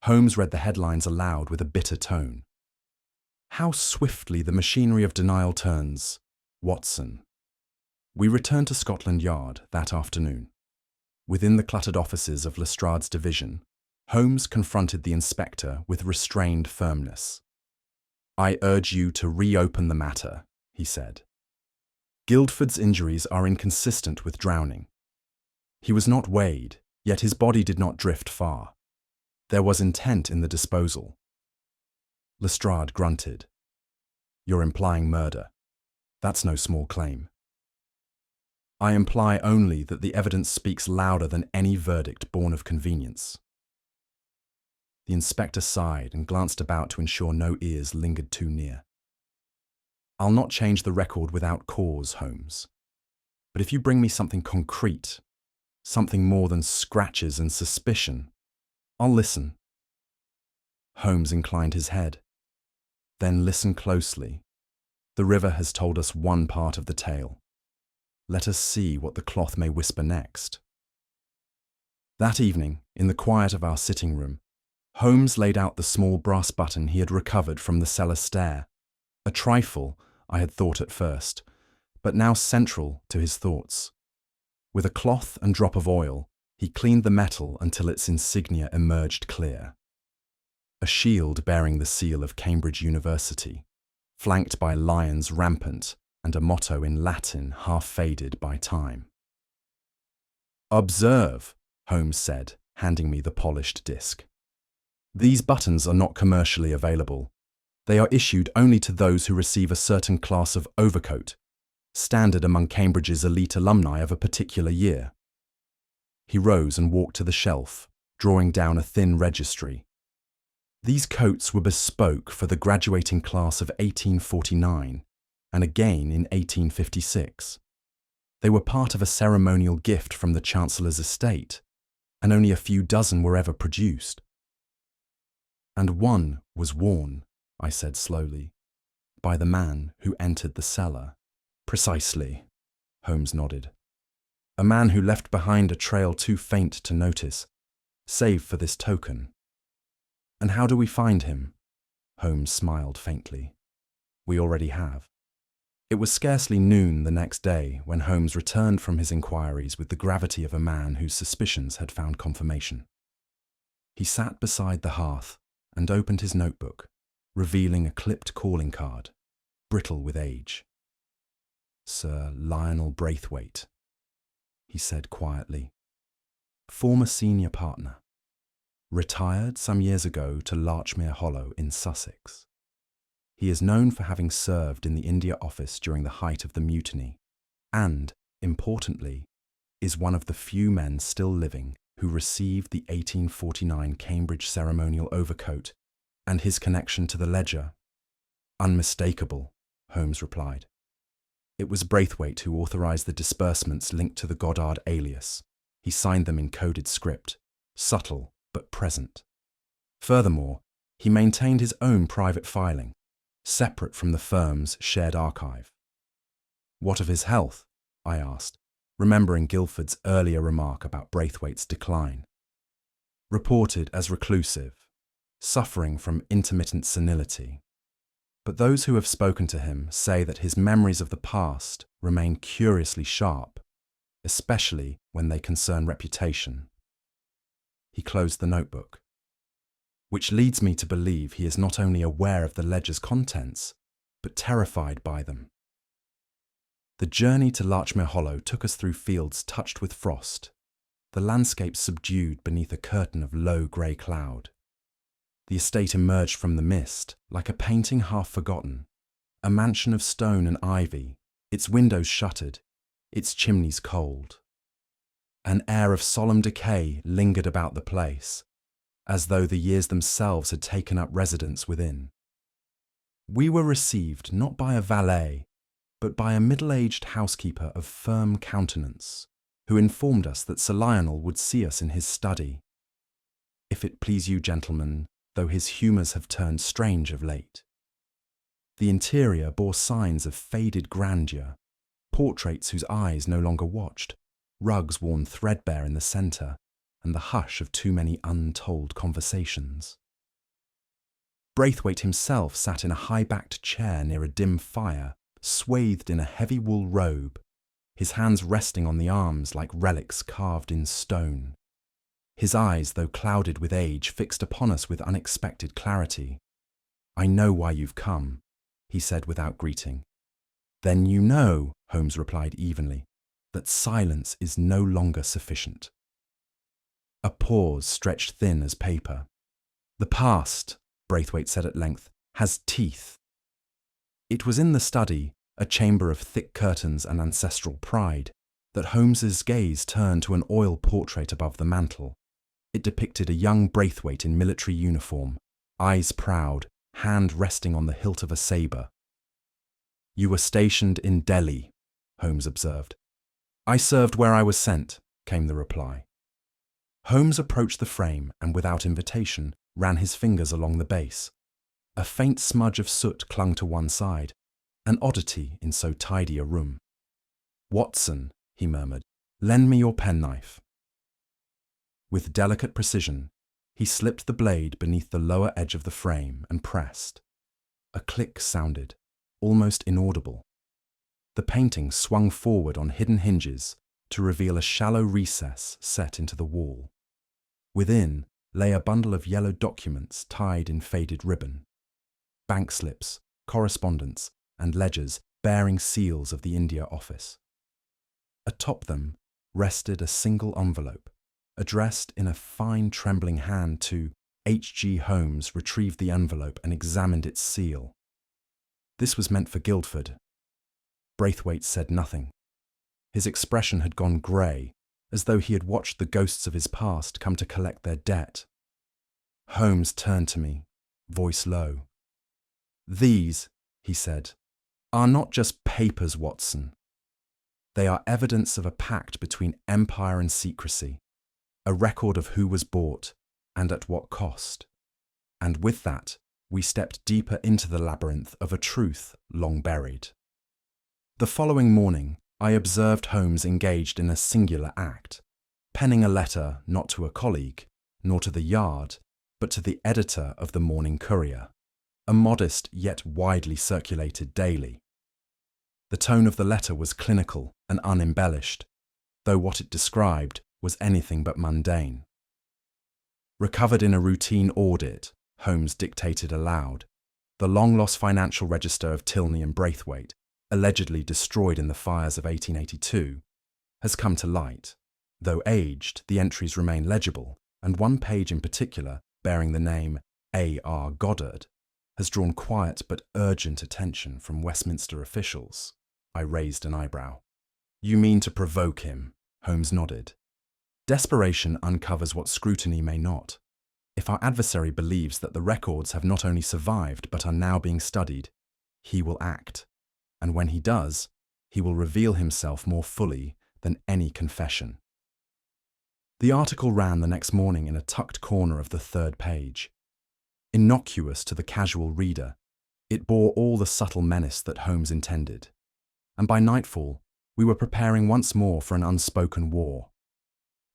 Holmes read the headlines aloud with a bitter tone. How swiftly the machinery of denial turns, Watson. We returned to Scotland Yard that afternoon. Within the cluttered offices of Lestrade's division, Holmes confronted the inspector with restrained firmness. "I urge you to reopen the matter," he said. Guilford's injuries are inconsistent with drowning. He was not weighed, yet his body did not drift far. There was intent in the disposal. Lestrade grunted. "You're implying murder. That's no small claim." "I imply only that the evidence speaks louder than any verdict born of convenience." The inspector sighed and glanced about to ensure no ears lingered too near. "I'll not change the record without cause, Holmes. But if you bring me something concrete, something more than scratches and suspicion, I'll listen." Holmes inclined his head. "Then listen closely. The river has told us one part of the tale. Let us see what the cloth may whisper next." That evening, in the quiet of our sitting room, Holmes laid out the small brass button he had recovered from the cellar stair, a trifle, I had thought at first, but now central to his thoughts. With a cloth and drop of oil, he cleaned the metal until its insignia emerged clear. A shield bearing the seal of Cambridge University, flanked by lions rampant and a motto in Latin half faded by time. "Observe," Holmes said, handing me the polished disc. "These buttons are not commercially available. They are issued only to those who receive a certain class of overcoat, standard among Cambridge's elite alumni of a particular year." He rose and walked to the shelf, drawing down a thin registry. These coats were bespoke for the graduating class of 1849 and again in 1856. They were part of a ceremonial gift from the Chancellor's estate, and only a few dozen were ever produced. "And one was worn," I said slowly, "by the man who entered the cellar." "Precisely," Holmes nodded. "A man who left behind a trail too faint to notice, save for this token." "And how do we find him?" Holmes smiled faintly. "We already have." It was scarcely noon the next day when Holmes returned from his inquiries with the gravity of a man whose suspicions had found confirmation. He sat beside the hearth and opened his notebook, revealing a clipped calling card, brittle with age. "Sir Lionel Braithwaite," he said quietly. "Former senior partner. Retired some years ago to Larchmere Hollow in Sussex. He is known for having served in the India Office during the height of the mutiny and, importantly, is one of the few men still living who received the 1849 Cambridge ceremonial overcoat, and his connection to the ledger." "Unmistakable," Holmes replied. "It was Braithwaite who authorized the disbursements linked to the Goddard alias. He signed them in coded script, subtle but present. Furthermore, he maintained his own private filing, separate from the firm's shared archive." "What of his health?" I asked, remembering Guilford's earlier remark about Braithwaite's decline. "Reported as reclusive, suffering from intermittent senility. But those who have spoken to him say that his memories of the past remain curiously sharp, especially when they concern reputation." He closed the notebook. "Which leads me to believe he is not only aware of the ledger's contents, but terrified by them." The journey to Larchmere Hollow took us through fields touched with frost, the landscape subdued beneath a curtain of low grey cloud. The estate emerged from the mist like a painting half forgotten, a mansion of stone and ivy, its windows shuttered, its chimneys cold. An air of solemn decay lingered about the place, as though the years themselves had taken up residence within. We were received not by a valet, but by a middle-aged housekeeper of firm countenance, who informed us that Sir Lionel would see us in his study. "If it please you, gentlemen, though his humours have turned strange of late." The interior bore signs of faded grandeur, portraits whose eyes no longer watched, rugs worn threadbare in the centre, and the hush of too many untold conversations. Braithwaite himself sat in a high-backed chair near a dim fire, swathed in a heavy wool robe, his hands resting on the arms like relics carved in stone. His eyes, though clouded with age, fixed upon us with unexpected clarity. "I know why you've come," he said without greeting. "Then you know," Holmes replied evenly, "that silence is no longer sufficient." A pause stretched thin as paper. "The past," Braithwaite said at length, "has teeth." It was in the study, a chamber of thick curtains and ancestral pride, that Holmes's gaze turned to an oil portrait above the mantel. It depicted a young Braithwaite in military uniform, eyes proud, hand resting on the hilt of a sabre. "You were stationed in Delhi," Holmes observed. "I served where I was sent," came the reply. Holmes approached the frame and, without invitation, ran his fingers along the base. A faint smudge of soot clung to one side, an oddity in so tidy a room. "Watson," he murmured, "lend me your penknife." With delicate precision, he slipped the blade beneath the lower edge of the frame and pressed. A click sounded, almost inaudible. The painting swung forward on hidden hinges to reveal a shallow recess set into the wall. Within lay a bundle of yellow documents tied in faded ribbon. Bank slips, correspondence, and ledgers bearing seals of the India office. Atop them rested a single envelope, addressed in a fine trembling hand to H.G. Holmes. Retrieved the envelope and examined its seal. This was meant for Guilford. Braithwaite said nothing. His expression had gone grey, as though he had watched the ghosts of his past come to collect their debt. Holmes turned to me, voice low. "These," he said, "are not just papers, Watson. They are evidence of a pact between empire and secrecy, a record of who was bought and at what cost. And with that, we stepped deeper into the labyrinth of a truth long buried." The following morning, I observed Holmes engaged in a singular act, penning a letter not to a colleague, nor to the Yard, but to the editor of the Morning Courier, a modest yet widely circulated daily. The tone of the letter was clinical and unembellished, though what it described was anything but mundane. "Recovered in a routine audit," Holmes dictated aloud, "the long-lost financial register of Tilney and Braithwaite, allegedly destroyed in the fires of 1882, has come to light. Though aged, the entries remain legible, and one page in particular, bearing the name A.R. Goddard, has drawn quiet but urgent attention from Westminster officials." I raised an eyebrow. "You mean to provoke him?" Holmes nodded. "Desperation uncovers what scrutiny may not. If our adversary believes that the records have not only survived but are now being studied, he will act. And when he does, he will reveal himself more fully than any confession." The article ran the next morning in a tucked corner of the third page. Innocuous to the casual reader, it bore all the subtle menace that Holmes intended. And by nightfall, we were preparing once more for an unspoken war.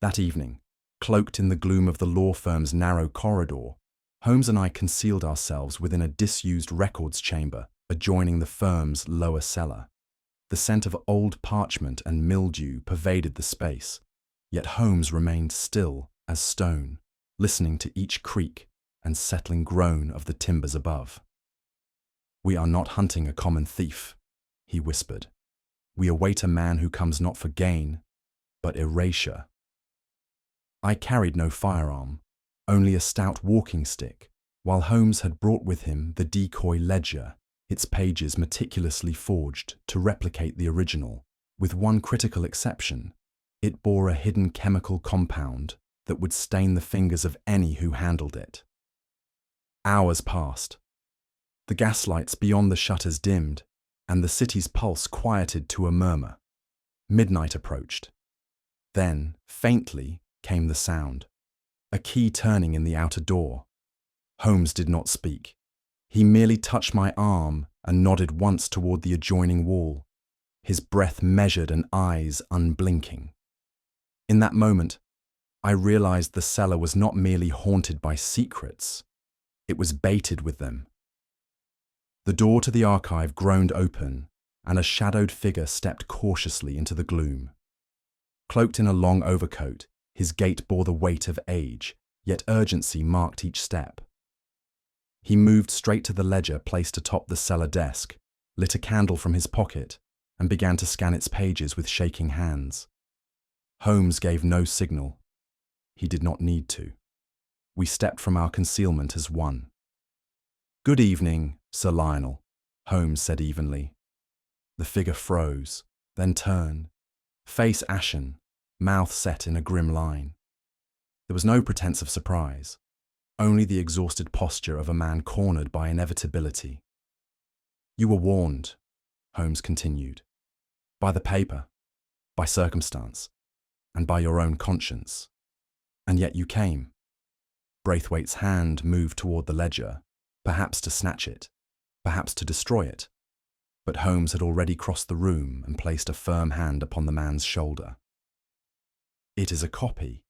That evening, cloaked in the gloom of the law firm's narrow corridor, Holmes and I concealed ourselves within a disused records chamber adjoining the firm's lower cellar. The scent of old parchment and mildew pervaded the space, yet Holmes remained still as stone, listening to each creak and settling groan of the timbers above. "We are not hunting a common thief," he whispered. "We await a man who comes not for gain, but erasure." I carried no firearm, only a stout walking stick, while Holmes had brought with him the decoy ledger, its pages meticulously forged to replicate the original. With one critical exception, it bore a hidden chemical compound that would stain the fingers of any who handled it. Hours passed. The gaslights beyond the shutters dimmed, and the city's pulse quieted to a murmur. Midnight approached. Then, faintly, came the sound. A key turning in the outer door. Holmes did not speak. He merely touched my arm and nodded once toward the adjoining wall, his breath measured and eyes unblinking. In that moment, I realized the cellar was not merely haunted by secrets, it was baited with them. The door to the archive groaned open, and a shadowed figure stepped cautiously into the gloom. Cloaked in a long overcoat, his gait bore the weight of age, yet urgency marked each step. He moved straight to the ledger placed atop the cellar desk, lit a candle from his pocket, and began to scan its pages with shaking hands. Holmes gave no signal. He did not need to. We stepped from our concealment as one. "Good evening, Sir Lionel," Holmes said evenly. The figure froze, then turned, face ashen, mouth set in a grim line. There was no pretense of surprise, only the exhausted posture of a man cornered by inevitability. "You were warned," Holmes continued, "by the paper, by circumstance, and by your own conscience. And yet you came." Braithwaite's hand moved toward the ledger, perhaps to snatch it, perhaps to destroy it. But Holmes had already crossed the room and placed a firm hand upon the man's shoulder. "It is a copy,"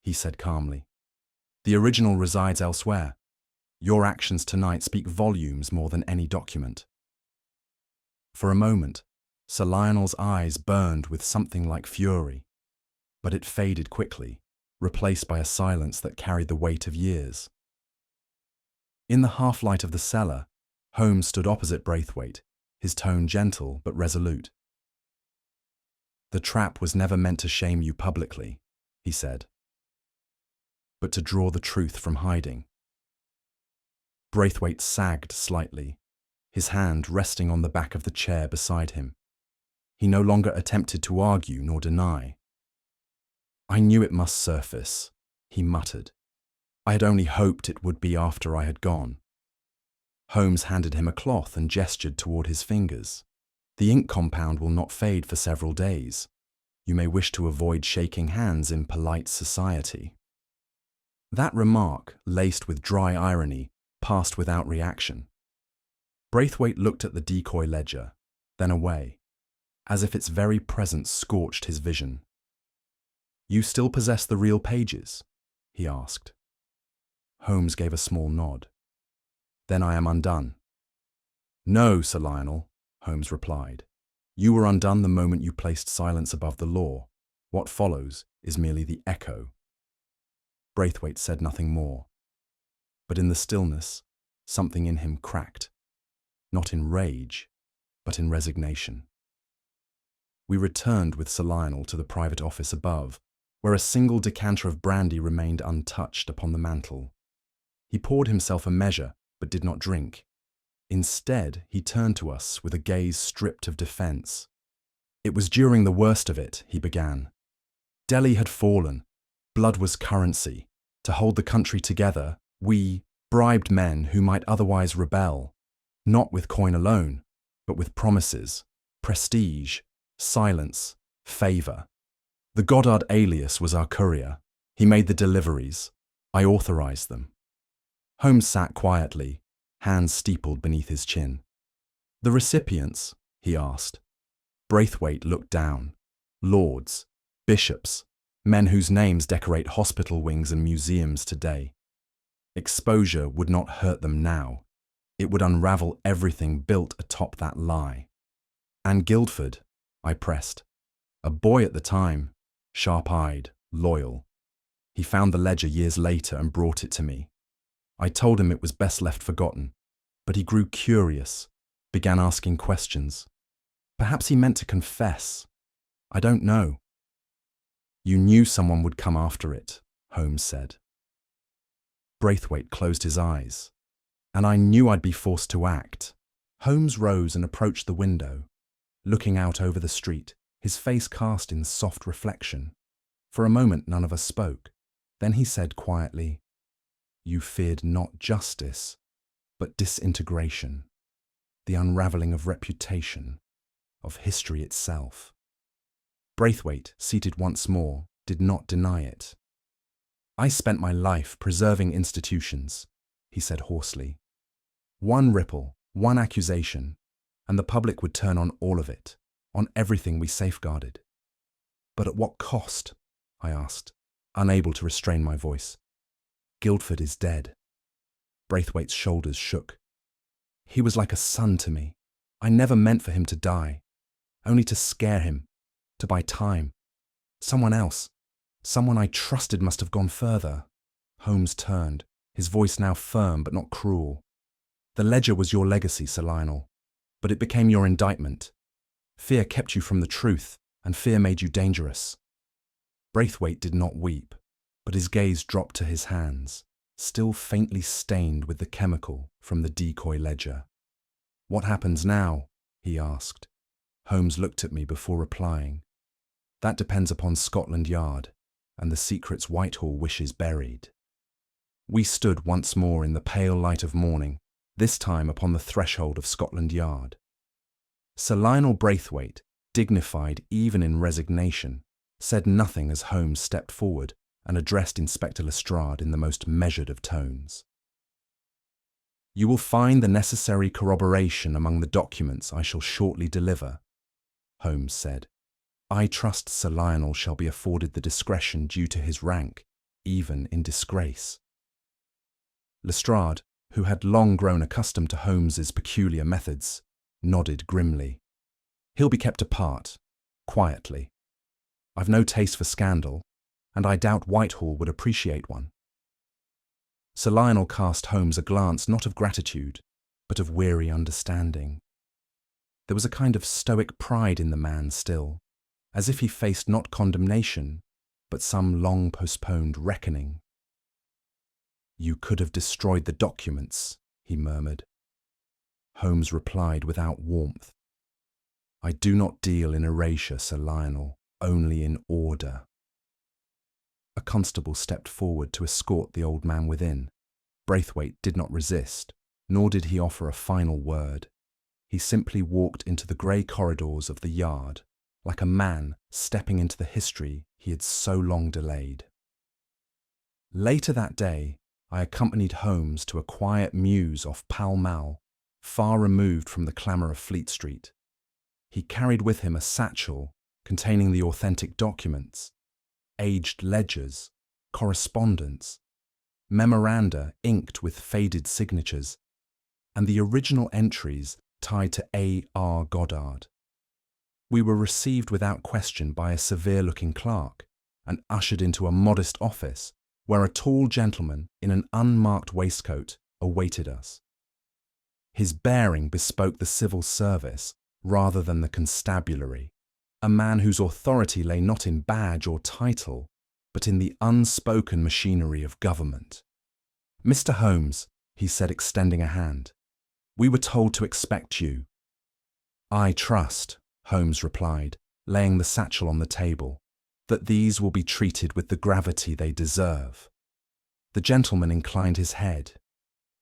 he said calmly. "The original resides elsewhere. Your actions tonight speak volumes more than any document." For a moment, Sir Lionel's eyes burned with something like fury, but it faded quickly, replaced by a silence that carried the weight of years. In the half-light of the cellar, Holmes stood opposite Braithwaite, his tone gentle but resolute. "The trap was never meant to shame you publicly," he said, "but to draw the truth from hiding." Braithwaite sagged slightly, his hand resting on the back of the chair beside him. He no longer attempted to argue nor deny. "I knew it must surface," he muttered. "I had only hoped it would be after I had gone." Holmes handed him a cloth and gestured toward his fingers. "The ink compound will not fade for several days. You may wish to avoid shaking hands in polite society." That remark, laced with dry irony, passed without reaction. Braithwaite looked at the decoy ledger, then away, as if its very presence scorched his vision. "You still possess the real pages?" he asked. Holmes gave a small nod. "Then I am undone." "No, Sir Lionel," Holmes replied. "You were undone the moment you placed silence above the law. What follows is merely the echo." Braithwaite said nothing more. But in the stillness, something in him cracked. Not in rage, but in resignation. We returned with Sir Lionel to the private office above, where a single decanter of brandy remained untouched upon the mantel. He poured himself a measure, but did not drink. Instead, he turned to us with a gaze stripped of defense. "It was during the worst of it," he began. "Delhi had fallen. Blood was currency. To hold the country together, we bribed men who might otherwise rebel, not with coin alone, but with promises, prestige, silence, favor. The Goddard alias was our courier. He made the deliveries. I authorized them." Holmes sat quietly, hands steepled beneath his chin. "The recipients?" he asked. Braithwaite looked down. "Lords, bishops, men whose names decorate hospital wings and museums today. Exposure would not hurt them now. It would unravel everything built atop that lie." "And Guilford?" I pressed. "A boy at the time, sharp-eyed, loyal. He found the ledger years later and brought it to me. I told him it was best left forgotten, but he grew curious, began asking questions. Perhaps he meant to confess. I don't know." "You knew someone would come after it," Holmes said. Braithwaite closed his eyes, and I knew I'd be forced to act. Holmes rose and approached the window, looking out over the street, his face cast in soft reflection. For a moment none of us spoke. Then he said quietly, "You feared not justice, but disintegration, the unraveling of reputation, of history itself." Braithwaite, seated once more, did not deny it. "I spent my life preserving institutions," he said hoarsely. One ripple, one accusation, and the public would turn on all of it, on everything we safeguarded. But at what cost? I asked, unable to restrain my voice. Guilford is dead. Braithwaite's shoulders shook. He was like a son to me. I never meant for him to die, only to scare him, to buy time. Someone else, someone I trusted must have gone further. Holmes turned, his voice now firm but not cruel. The ledger was your legacy, Sir Lionel, but it became your indictment. Fear kept you from the truth, and fear made you dangerous. Braithwaite did not weep, but his gaze dropped to his hands, still faintly stained with the chemical from the decoy ledger. What happens now? He asked. Holmes looked at me before replying. That depends upon Scotland Yard, and the secrets Whitehall wishes buried. We stood once more in the pale light of morning, this time upon the threshold of Scotland Yard. Sir Lionel Braithwaite, dignified even in resignation, said nothing as Holmes stepped forward and addressed Inspector Lestrade in the most measured of tones. You will find the necessary corroboration among the documents I shall shortly deliver, Holmes said. I trust Sir Lionel shall be afforded the discretion due to his rank, even in disgrace. Lestrade, who had long grown accustomed to Holmes's peculiar methods, nodded grimly. He'll be kept apart, quietly. I've no taste for scandal, and I doubt Whitehall would appreciate one. Sir Lionel cast Holmes a glance not of gratitude, but of weary understanding. There was a kind of stoic pride in the man still, as if he faced not condemnation, but some long-postponed reckoning. You could have destroyed the documents, he murmured. Holmes replied without warmth. I do not deal in erasure, Sir Lionel, only in order. A constable stepped forward to escort the old man within. Braithwaite did not resist, nor did he offer a final word. He simply walked into the grey corridors of the yard, like a man stepping into the history he had so long delayed. Later that day, I accompanied Holmes to a quiet mews off Pall Mall, far removed from the clamour of Fleet Street. He carried with him a satchel containing the authentic documents, aged ledgers, correspondence, memoranda inked with faded signatures, and the original entries tied to A.R. Goddard. We were received without question by a severe-looking clerk and ushered into a modest office where a tall gentleman in an unmarked waistcoat awaited us. His bearing bespoke the civil service rather than the constabulary, a man whose authority lay not in badge or title, but in the unspoken machinery of government. Mr. Holmes, he said, extending a hand, we were told to expect you. I trust, Holmes replied, laying the satchel on the table, that these will be treated with the gravity they deserve. The gentleman inclined his head.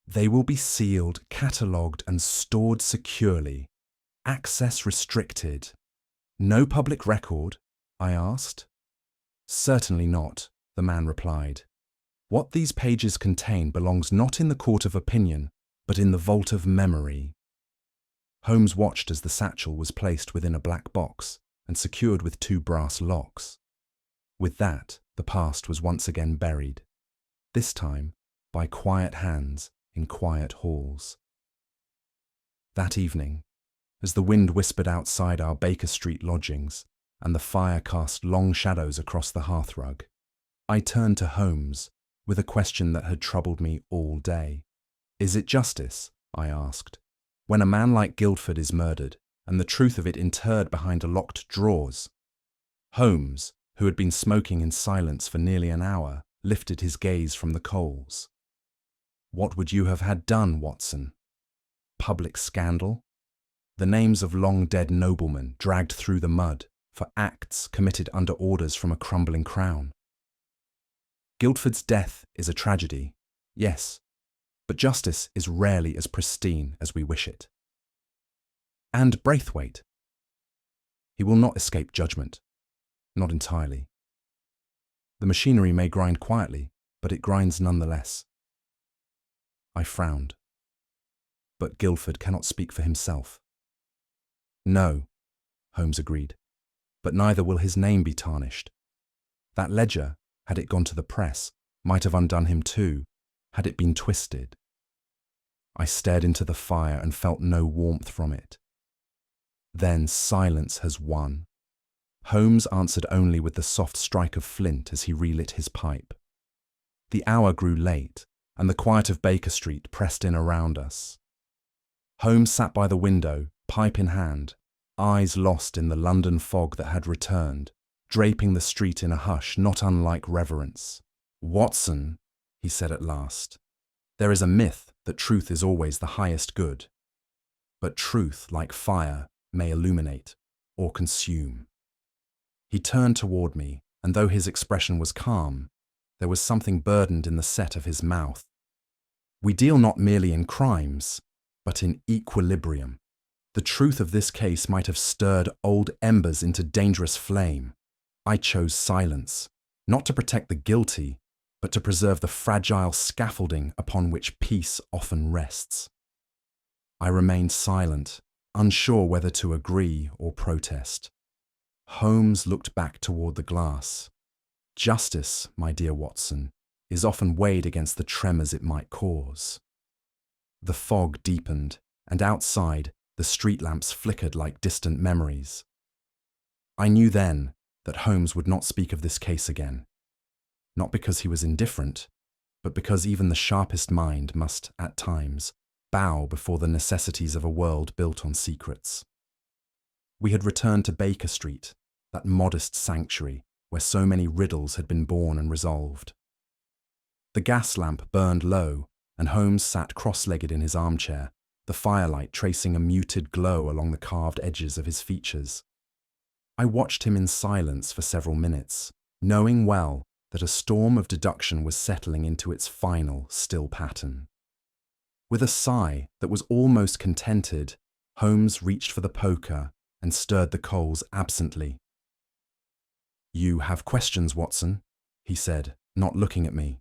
They will be sealed, catalogued, and stored securely. Access restricted. No public record? I asked. Certainly not, the man replied. What these pages contain belongs not in the court of opinion, but in the vault of memory. Holmes watched as the satchel was placed within a black box and secured with 2 brass locks. With that, the past was once again buried, this time by quiet hands in quiet halls. That evening, as the wind whispered outside our Baker Street lodgings and the fire cast long shadows across the hearthrug, I turned to Holmes with a question that had troubled me all day. Is it justice, I asked, when a man like Guilford is murdered and the truth of it interred behind locked drawers? Holmes, who had been smoking in silence for nearly an hour, lifted his gaze from the coals. What would you have had done, Watson? Public scandal? The names of long-dead noblemen dragged through the mud for acts committed under orders from a crumbling crown? Guilford's death is a tragedy, yes, but justice is rarely as pristine as we wish it. And Braithwaite? He will not escape judgment, not entirely. The machinery may grind quietly, but it grinds nonetheless. I frowned. but Guilford cannot speak for himself. No, Holmes agreed, but neither will his name be tarnished. That ledger, had it gone to the press, might have undone him too, had it been twisted. I stared into the fire and felt no warmth from it. Then silence has won. Holmes answered only with the soft strike of flint as he relit his pipe. The hour grew late, and the quiet of Baker Street pressed in around us. Holmes sat by the window, pipe in hand, eyes lost in the London fog that had returned, draping the street in a hush not unlike reverence. "Watson," he said at last, "there is a myth that truth is always the highest good. But truth, like fire, may illuminate or consume." He turned toward me, and though his expression was calm, there was something burdened in the set of his mouth. "We deal not merely in crimes, but in equilibrium. The truth of this case might have stirred old embers into dangerous flame. I chose silence, not to protect the guilty, but to preserve the fragile scaffolding upon which peace often rests." I remained silent, unsure whether to agree or protest. Holmes looked back toward the glass. "Justice, my dear Watson, is often weighed against the tremors it might cause." The fog deepened, and outside, the street lamps flickered like distant memories. I knew then that Holmes would not speak of this case again. Not because he was indifferent, but because even the sharpest mind must, at times, bow before the necessities of a world built on secrets. We had returned to Baker Street, that modest sanctuary where so many riddles had been born and resolved. The gas lamp burned low, and Holmes sat cross-legged in his armchair, the firelight tracing a muted glow along the carved edges of his features. I watched him in silence for several minutes, knowing well that a storm of deduction was settling into its final, still pattern. With a sigh that was almost contented, Holmes reached for the poker and stirred the coals absently. "You have questions, Watson," he said, not looking at me.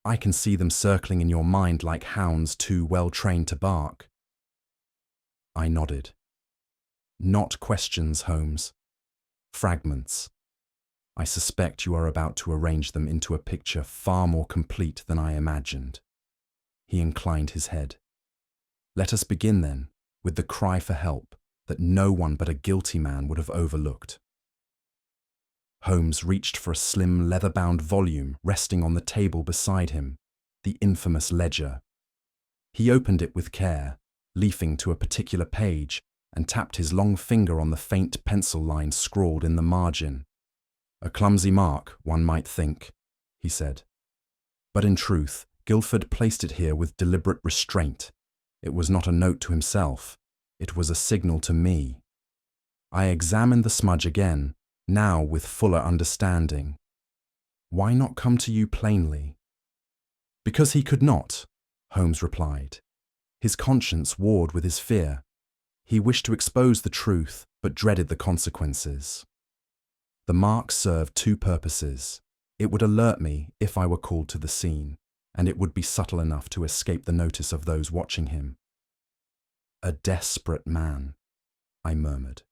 "I can see them circling in your mind like hounds too well trained to bark." I nodded. "Not questions, Holmes. Fragments. I suspect you are about to arrange them into a picture far more complete than I imagined." He inclined his head. "Let us begin, then, with the cry for help that no one but a guilty man would have overlooked." Holmes reached for a slim leather-bound volume resting on the table beside him, the infamous ledger. He opened it with care, leafing to a particular page, and tapped his long finger on the faint pencil line scrawled in the margin. "A clumsy mark, one might think," he said. But in truth, Guilford placed it here with deliberate restraint. It was not a note to himself. It was a signal to me. I examined the smudge again, now with fuller understanding. "Why not come to you plainly?" "Because he could not," Holmes replied. His conscience warred with his fear. He wished to expose the truth, but dreaded the consequences. The mark served two purposes. It would alert me if I were called to the scene, and it would be subtle enough to escape the notice of those watching him. "A desperate man," I murmured.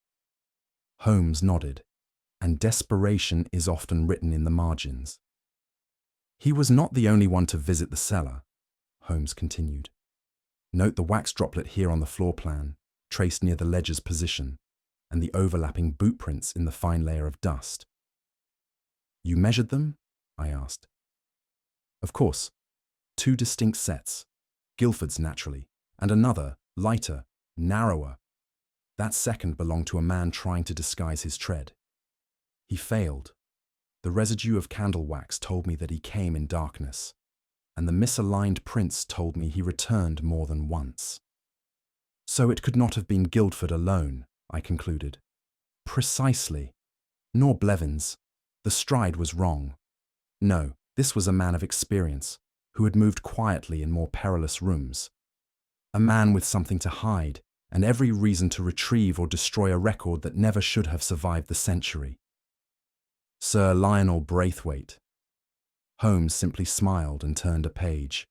Holmes nodded, and desperation is often written in the margins. "He was not the only one to visit the cellar," Holmes continued. "Note the wax droplet here on the floor plan, traced near the ledger's position, and the overlapping boot prints in the fine layer of dust." "You measured them?" I asked. "Of course. 2 distinct sets. Guilford's naturally, and another, lighter, narrower. That second belonged to a man trying to disguise his tread. He failed. The residue of candle wax told me that he came in darkness, and the misaligned prints told me he returned more than once. So it could not have been Guilford alone," I concluded. "Precisely. Nor Blevins. The stride was wrong. No, this was a man of experience, who had moved quietly in more perilous rooms. A man with something to hide, and every reason to retrieve or destroy a record that never should have survived the century. Sir Lionel Braithwaite." Holmes simply smiled and turned a page.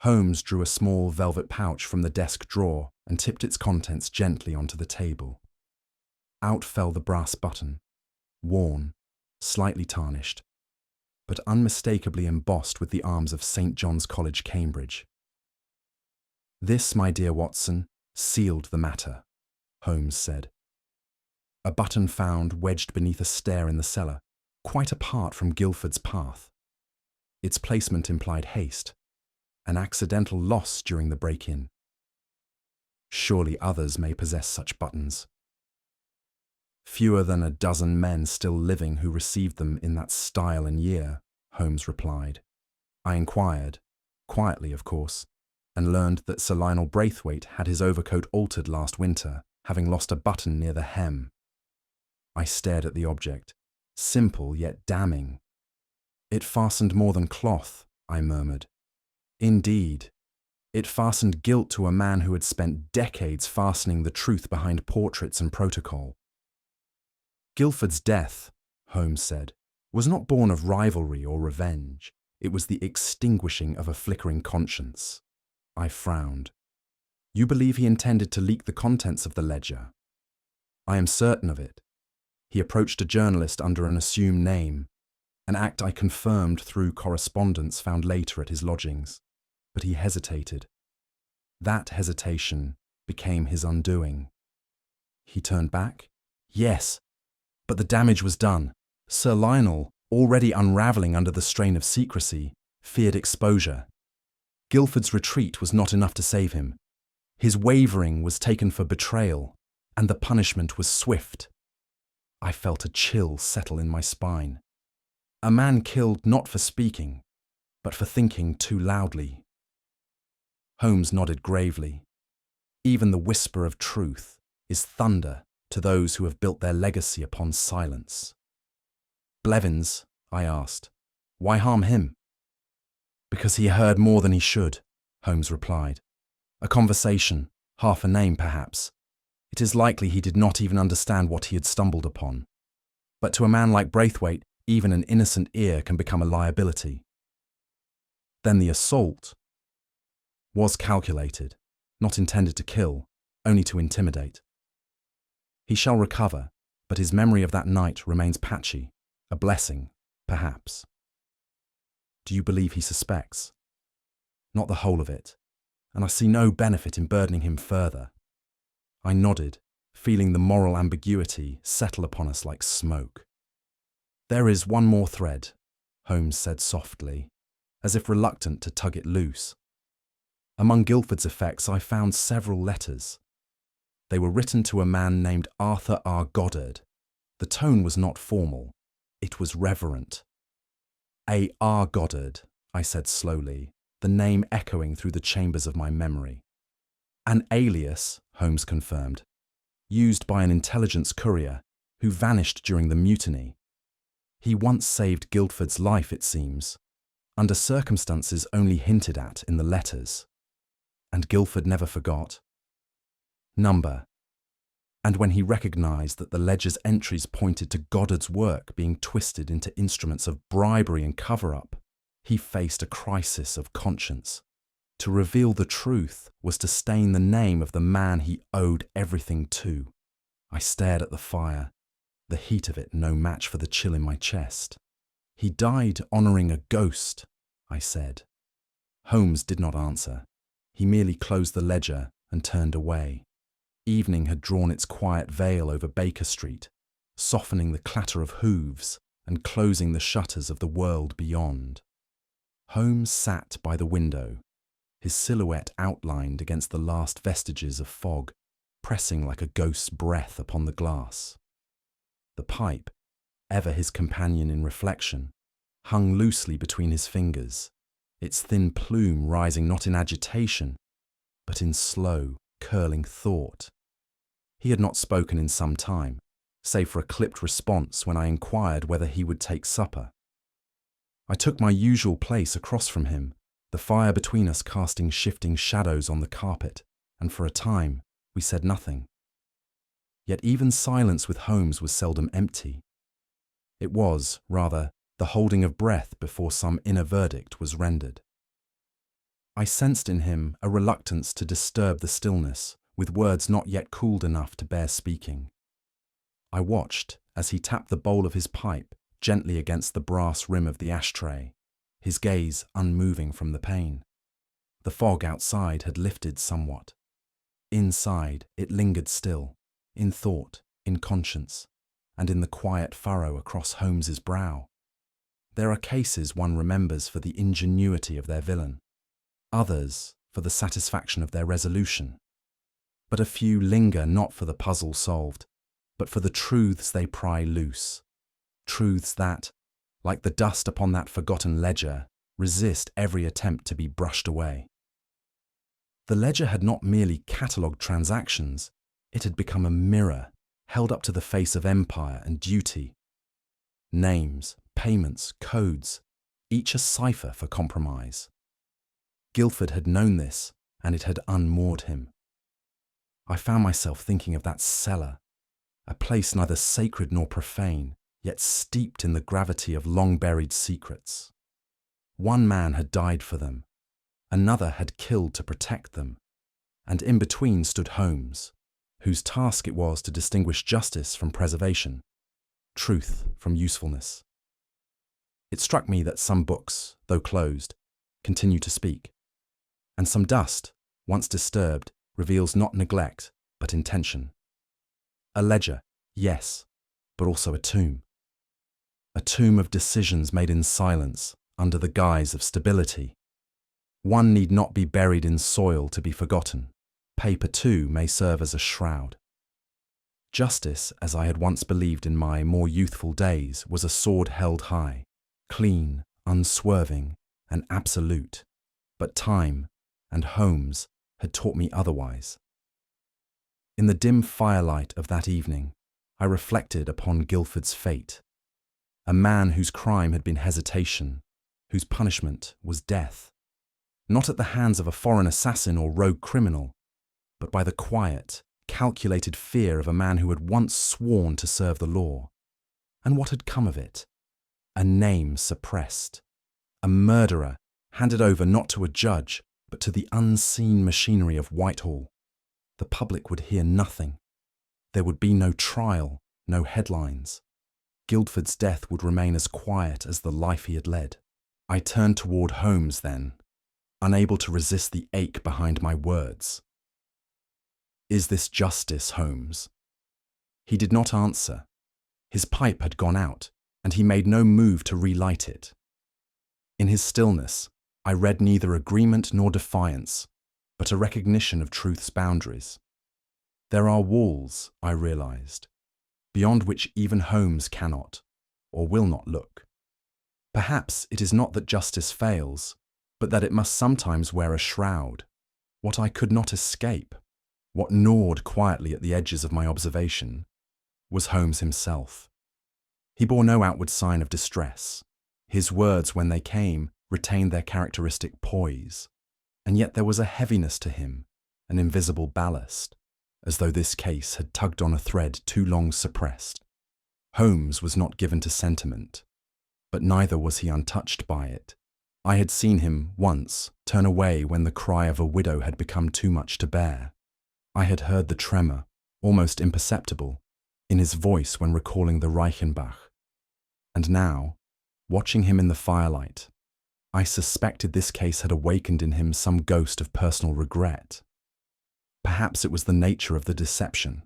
Holmes drew a small velvet pouch from the desk drawer and tipped its contents gently onto the table. Out fell the brass button, worn, slightly tarnished, but unmistakably embossed with the arms of St. John's College, Cambridge. "This, my dear Watson, sealed the matter," Holmes said. A button found wedged beneath a stair in the cellar, quite apart from Guilford's path. Its placement implied haste, an accidental loss during the break-in. Surely others may possess such buttons. "Fewer than a dozen men still living who received them in that style and year," Holmes replied. I inquired, quietly of course, and learned that Sir Lionel Braithwaite had his overcoat altered last winter, having lost a button near the hem. I stared at the object, simple yet damning. "It fastened more than cloth," I murmured. "Indeed, it fastened guilt to a man who had spent decades fastening the truth behind portraits and protocol." "Guilford's death," Holmes said, "was not born of rivalry or revenge. It was the extinguishing of a flickering conscience." I frowned. "You believe he intended to leak the contents of the ledger?" "I am certain of it. He approached a journalist under an assumed name, an act I confirmed through correspondence found later at his lodgings. But he hesitated. That hesitation became his undoing." "He turned back?" "Yes, but the damage was done. Sir Lionel, already unravelling under the strain of secrecy, feared exposure. Guilford's retreat was not enough to save him. His wavering was taken for betrayal, and the punishment was swift." I felt a chill settle in my spine. A man killed not for speaking, but for thinking too loudly. Holmes nodded gravely. "Even the whisper of truth is thunder to those who have built their legacy upon silence." "Blevins," I asked, "why harm him?" "Because he heard more than he should," Holmes replied. "A conversation, half a name perhaps. It is likely he did not even understand what he had stumbled upon. But to a man like Braithwaite, even an innocent ear can become a liability." "Then the assault was calculated, not intended to kill, only to intimidate. He shall recover, but his memory of that night remains patchy, a blessing, perhaps." "Do you believe he suspects?" "Not the whole of it, and I see no benefit in burdening him further." I nodded, feeling the moral ambiguity settle upon us like smoke. "There is one more thread," Holmes said softly, as if reluctant to tug it loose. "Among Guilford's effects I found several letters. They were written to a man named Arthur R. Goddard. The tone was not formal, it was reverent." "A. R. Goddard," I said slowly, the name echoing through the chambers of my memory. "An alias," Holmes confirmed, "used by an intelligence courier who vanished during the mutiny. He once saved Guilford's life, it seems, under circumstances only hinted at in the letters. And Guilford never forgot. Number. And when he recognised that the ledger's entries pointed to Goddard's work being twisted into instruments of bribery and cover-up, he faced a crisis of conscience. To reveal the truth was to stain the name of the man he owed everything to." I stared at the fire, the heat of it no match for the chill in my chest. "He died honouring a ghost," I said. Holmes did not answer. He merely closed the ledger and turned away. Evening had drawn its quiet veil over Baker Street, softening the clatter of hooves and closing the shutters of the world beyond. Holmes sat by the window, his silhouette outlined against the last vestiges of fog, pressing like a ghost's breath upon the glass. The pipe, ever his companion in reflection, hung loosely between his fingers, its thin plume rising not in agitation, but in slow, curling thought. He had not spoken in some time, save for a clipped response when I inquired whether he would take supper. I took my usual place across from him, the fire between us casting shifting shadows on the carpet, and for a time we said nothing. Yet even silence with Holmes was seldom empty. It was, rather, the holding of breath before some inner verdict was rendered. I sensed in him a reluctance to disturb the stillness with words not yet cooled enough to bear speaking. I watched as he tapped the bowl of his pipe gently against the brass rim of the ashtray, his gaze unmoving from the pane. The fog outside had lifted somewhat. Inside, it lingered still, in thought, in conscience, and in the quiet furrow across Holmes's brow. There are cases one remembers for the ingenuity of their villain, others for the satisfaction of their resolution. But a few linger not for the puzzle solved, but for the truths they pry loose, truths that, like the dust upon that forgotten ledger, resist every attempt to be brushed away. The ledger had not merely catalogued transactions, it had become a mirror held up to the face of empire and duty. Names, payments, codes, each a cipher for compromise. Guilford had known this, and it had unmoored him. I found myself thinking of that cellar, a place neither sacred nor profane, yet steeped in the gravity of long-buried secrets. One man had died for them, another had killed to protect them, and in between stood Holmes, whose task it was to distinguish justice from preservation, truth from usefulness. It struck me that some books, though closed, continue to speak, and some dust, once disturbed, reveals not neglect, but intention. A ledger, yes, but also a tomb of decisions made in silence under the guise of stability. One need not be buried in soil to be forgotten. Paper, too, may serve as a shroud. Justice, as I had once believed in my more youthful days, was a sword held high, clean, unswerving, and absolute. But time and Holmes had taught me otherwise. In the dim firelight of that evening, I reflected upon Guilford's fate, a man whose crime had been hesitation, whose punishment was death, not at the hands of a foreign assassin or rogue criminal, but by the quiet, calculated fear of a man who had once sworn to serve the law. And what had come of it? A name suppressed, a murderer handed over not to a judge, but to the unseen machinery of Whitehall. The public would hear nothing. There would be no trial, no headlines. Guilford's death would remain as quiet as the life he had led. I turned toward Holmes then, unable to resist the ache behind my words. "Is this justice, Holmes?" He did not answer. His pipe had gone out, and he made no move to relight it. In his stillness, I read neither agreement nor defiance, but a recognition of truth's boundaries. There are walls, I realized, beyond which even Holmes cannot, or will not look. Perhaps it is not that justice fails, but that it must sometimes wear a shroud. What I could not escape, what gnawed quietly at the edges of my observation, was Holmes himself. He bore no outward sign of distress. His words, when they came, retained their characteristic poise, and yet there was a heaviness to him, an invisible ballast, as though this case had tugged on a thread too long suppressed. Holmes was not given to sentiment, but neither was he untouched by it. I had seen him, once, turn away when the cry of a widow had become too much to bear. I had heard the tremor, almost imperceptible, in his voice when recalling the Reichenbach. And now, watching him in the firelight, I suspected this case had awakened in him some ghost of personal regret. Perhaps it was the nature of the deception,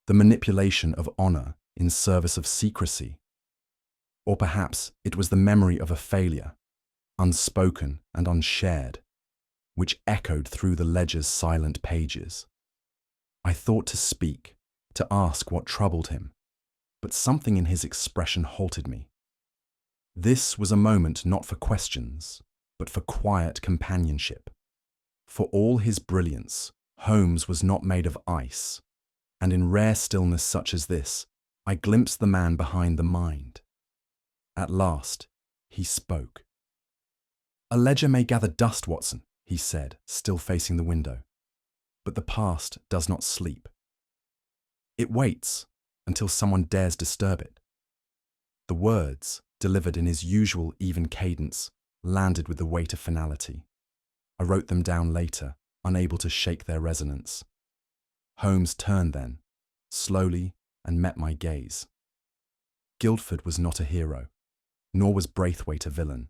the manipulation of honor in service of secrecy. Or perhaps it was the memory of a failure, unspoken and unshared, which echoed through the ledger's silent pages. I thought to speak, to ask what troubled him, but something in his expression halted me. This was a moment not for questions, but for quiet companionship. For all his brilliance, Holmes was not made of ice, and in rare stillness such as this, I glimpsed the man behind the mind. At last, he spoke. "A ledger may gather dust, Watson," he said, still facing the window, "but the past does not sleep. It waits until someone dares disturb it." The words, delivered in his usual even cadence, landed with the weight of finality. I wrote them down later, unable to shake their resonance. Holmes turned then, slowly, and met my gaze. Guilford was not a hero, nor was Braithwaite a villain.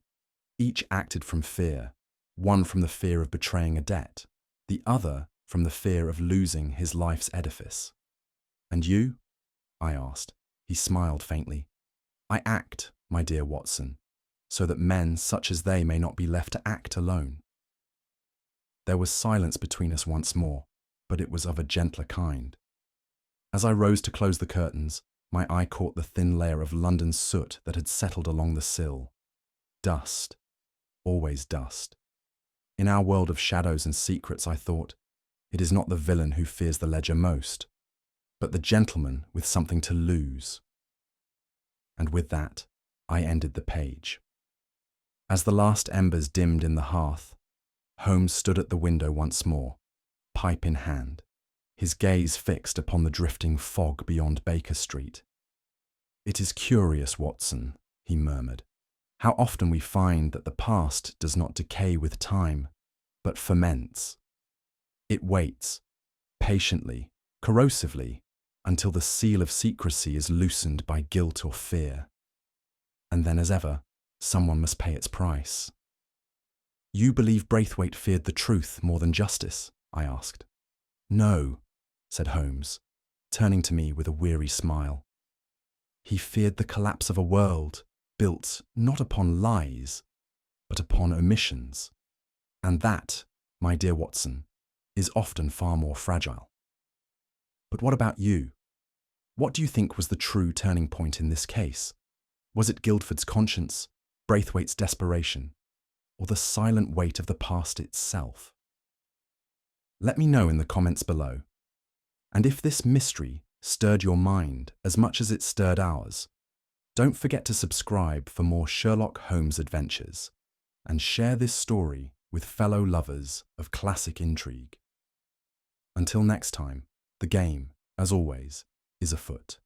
Each acted from fear, one from the fear of betraying a debt, the other from the fear of losing his life's edifice. "And you?" I asked. He smiled faintly. "I act, my dear Watson, so that men such as they may not be left to act alone." There was silence between us once more, but it was of a gentler kind. As I rose to close the curtains, my eye caught the thin layer of London soot that had settled along the sill. Dust. Always dust. In our world of shadows and secrets, I thought, it is not the villain who fears the ledger most, but the gentleman with something to lose. And with that, I ended the page. As the last embers dimmed in the hearth, Holmes stood at the window once more, pipe in hand, his gaze fixed upon the drifting fog beyond Baker Street. "It is curious, Watson," he murmured, "how often we find that the past does not decay with time, but ferments. It waits, patiently, corrosively, until the seal of secrecy is loosened by guilt or fear. And then, as ever, someone must pay its price." "You believe Braithwaite feared the truth more than justice?" I asked. "No," said Holmes, turning to me with a weary smile. "He feared the collapse of a world built not upon lies, but upon omissions. And that, my dear Watson, is often far more fragile. But what about you? What do you think was the true turning point in this case? Was it Guildford's conscience, Braithwaite's desperation, or the silent weight of the past itself? Let me know in the comments below. And if this mystery stirred your mind as much as it stirred ours, don't forget to subscribe for more Sherlock Holmes adventures, and share this story with fellow lovers of classic intrigue. Until next time, the game, as always, is afoot.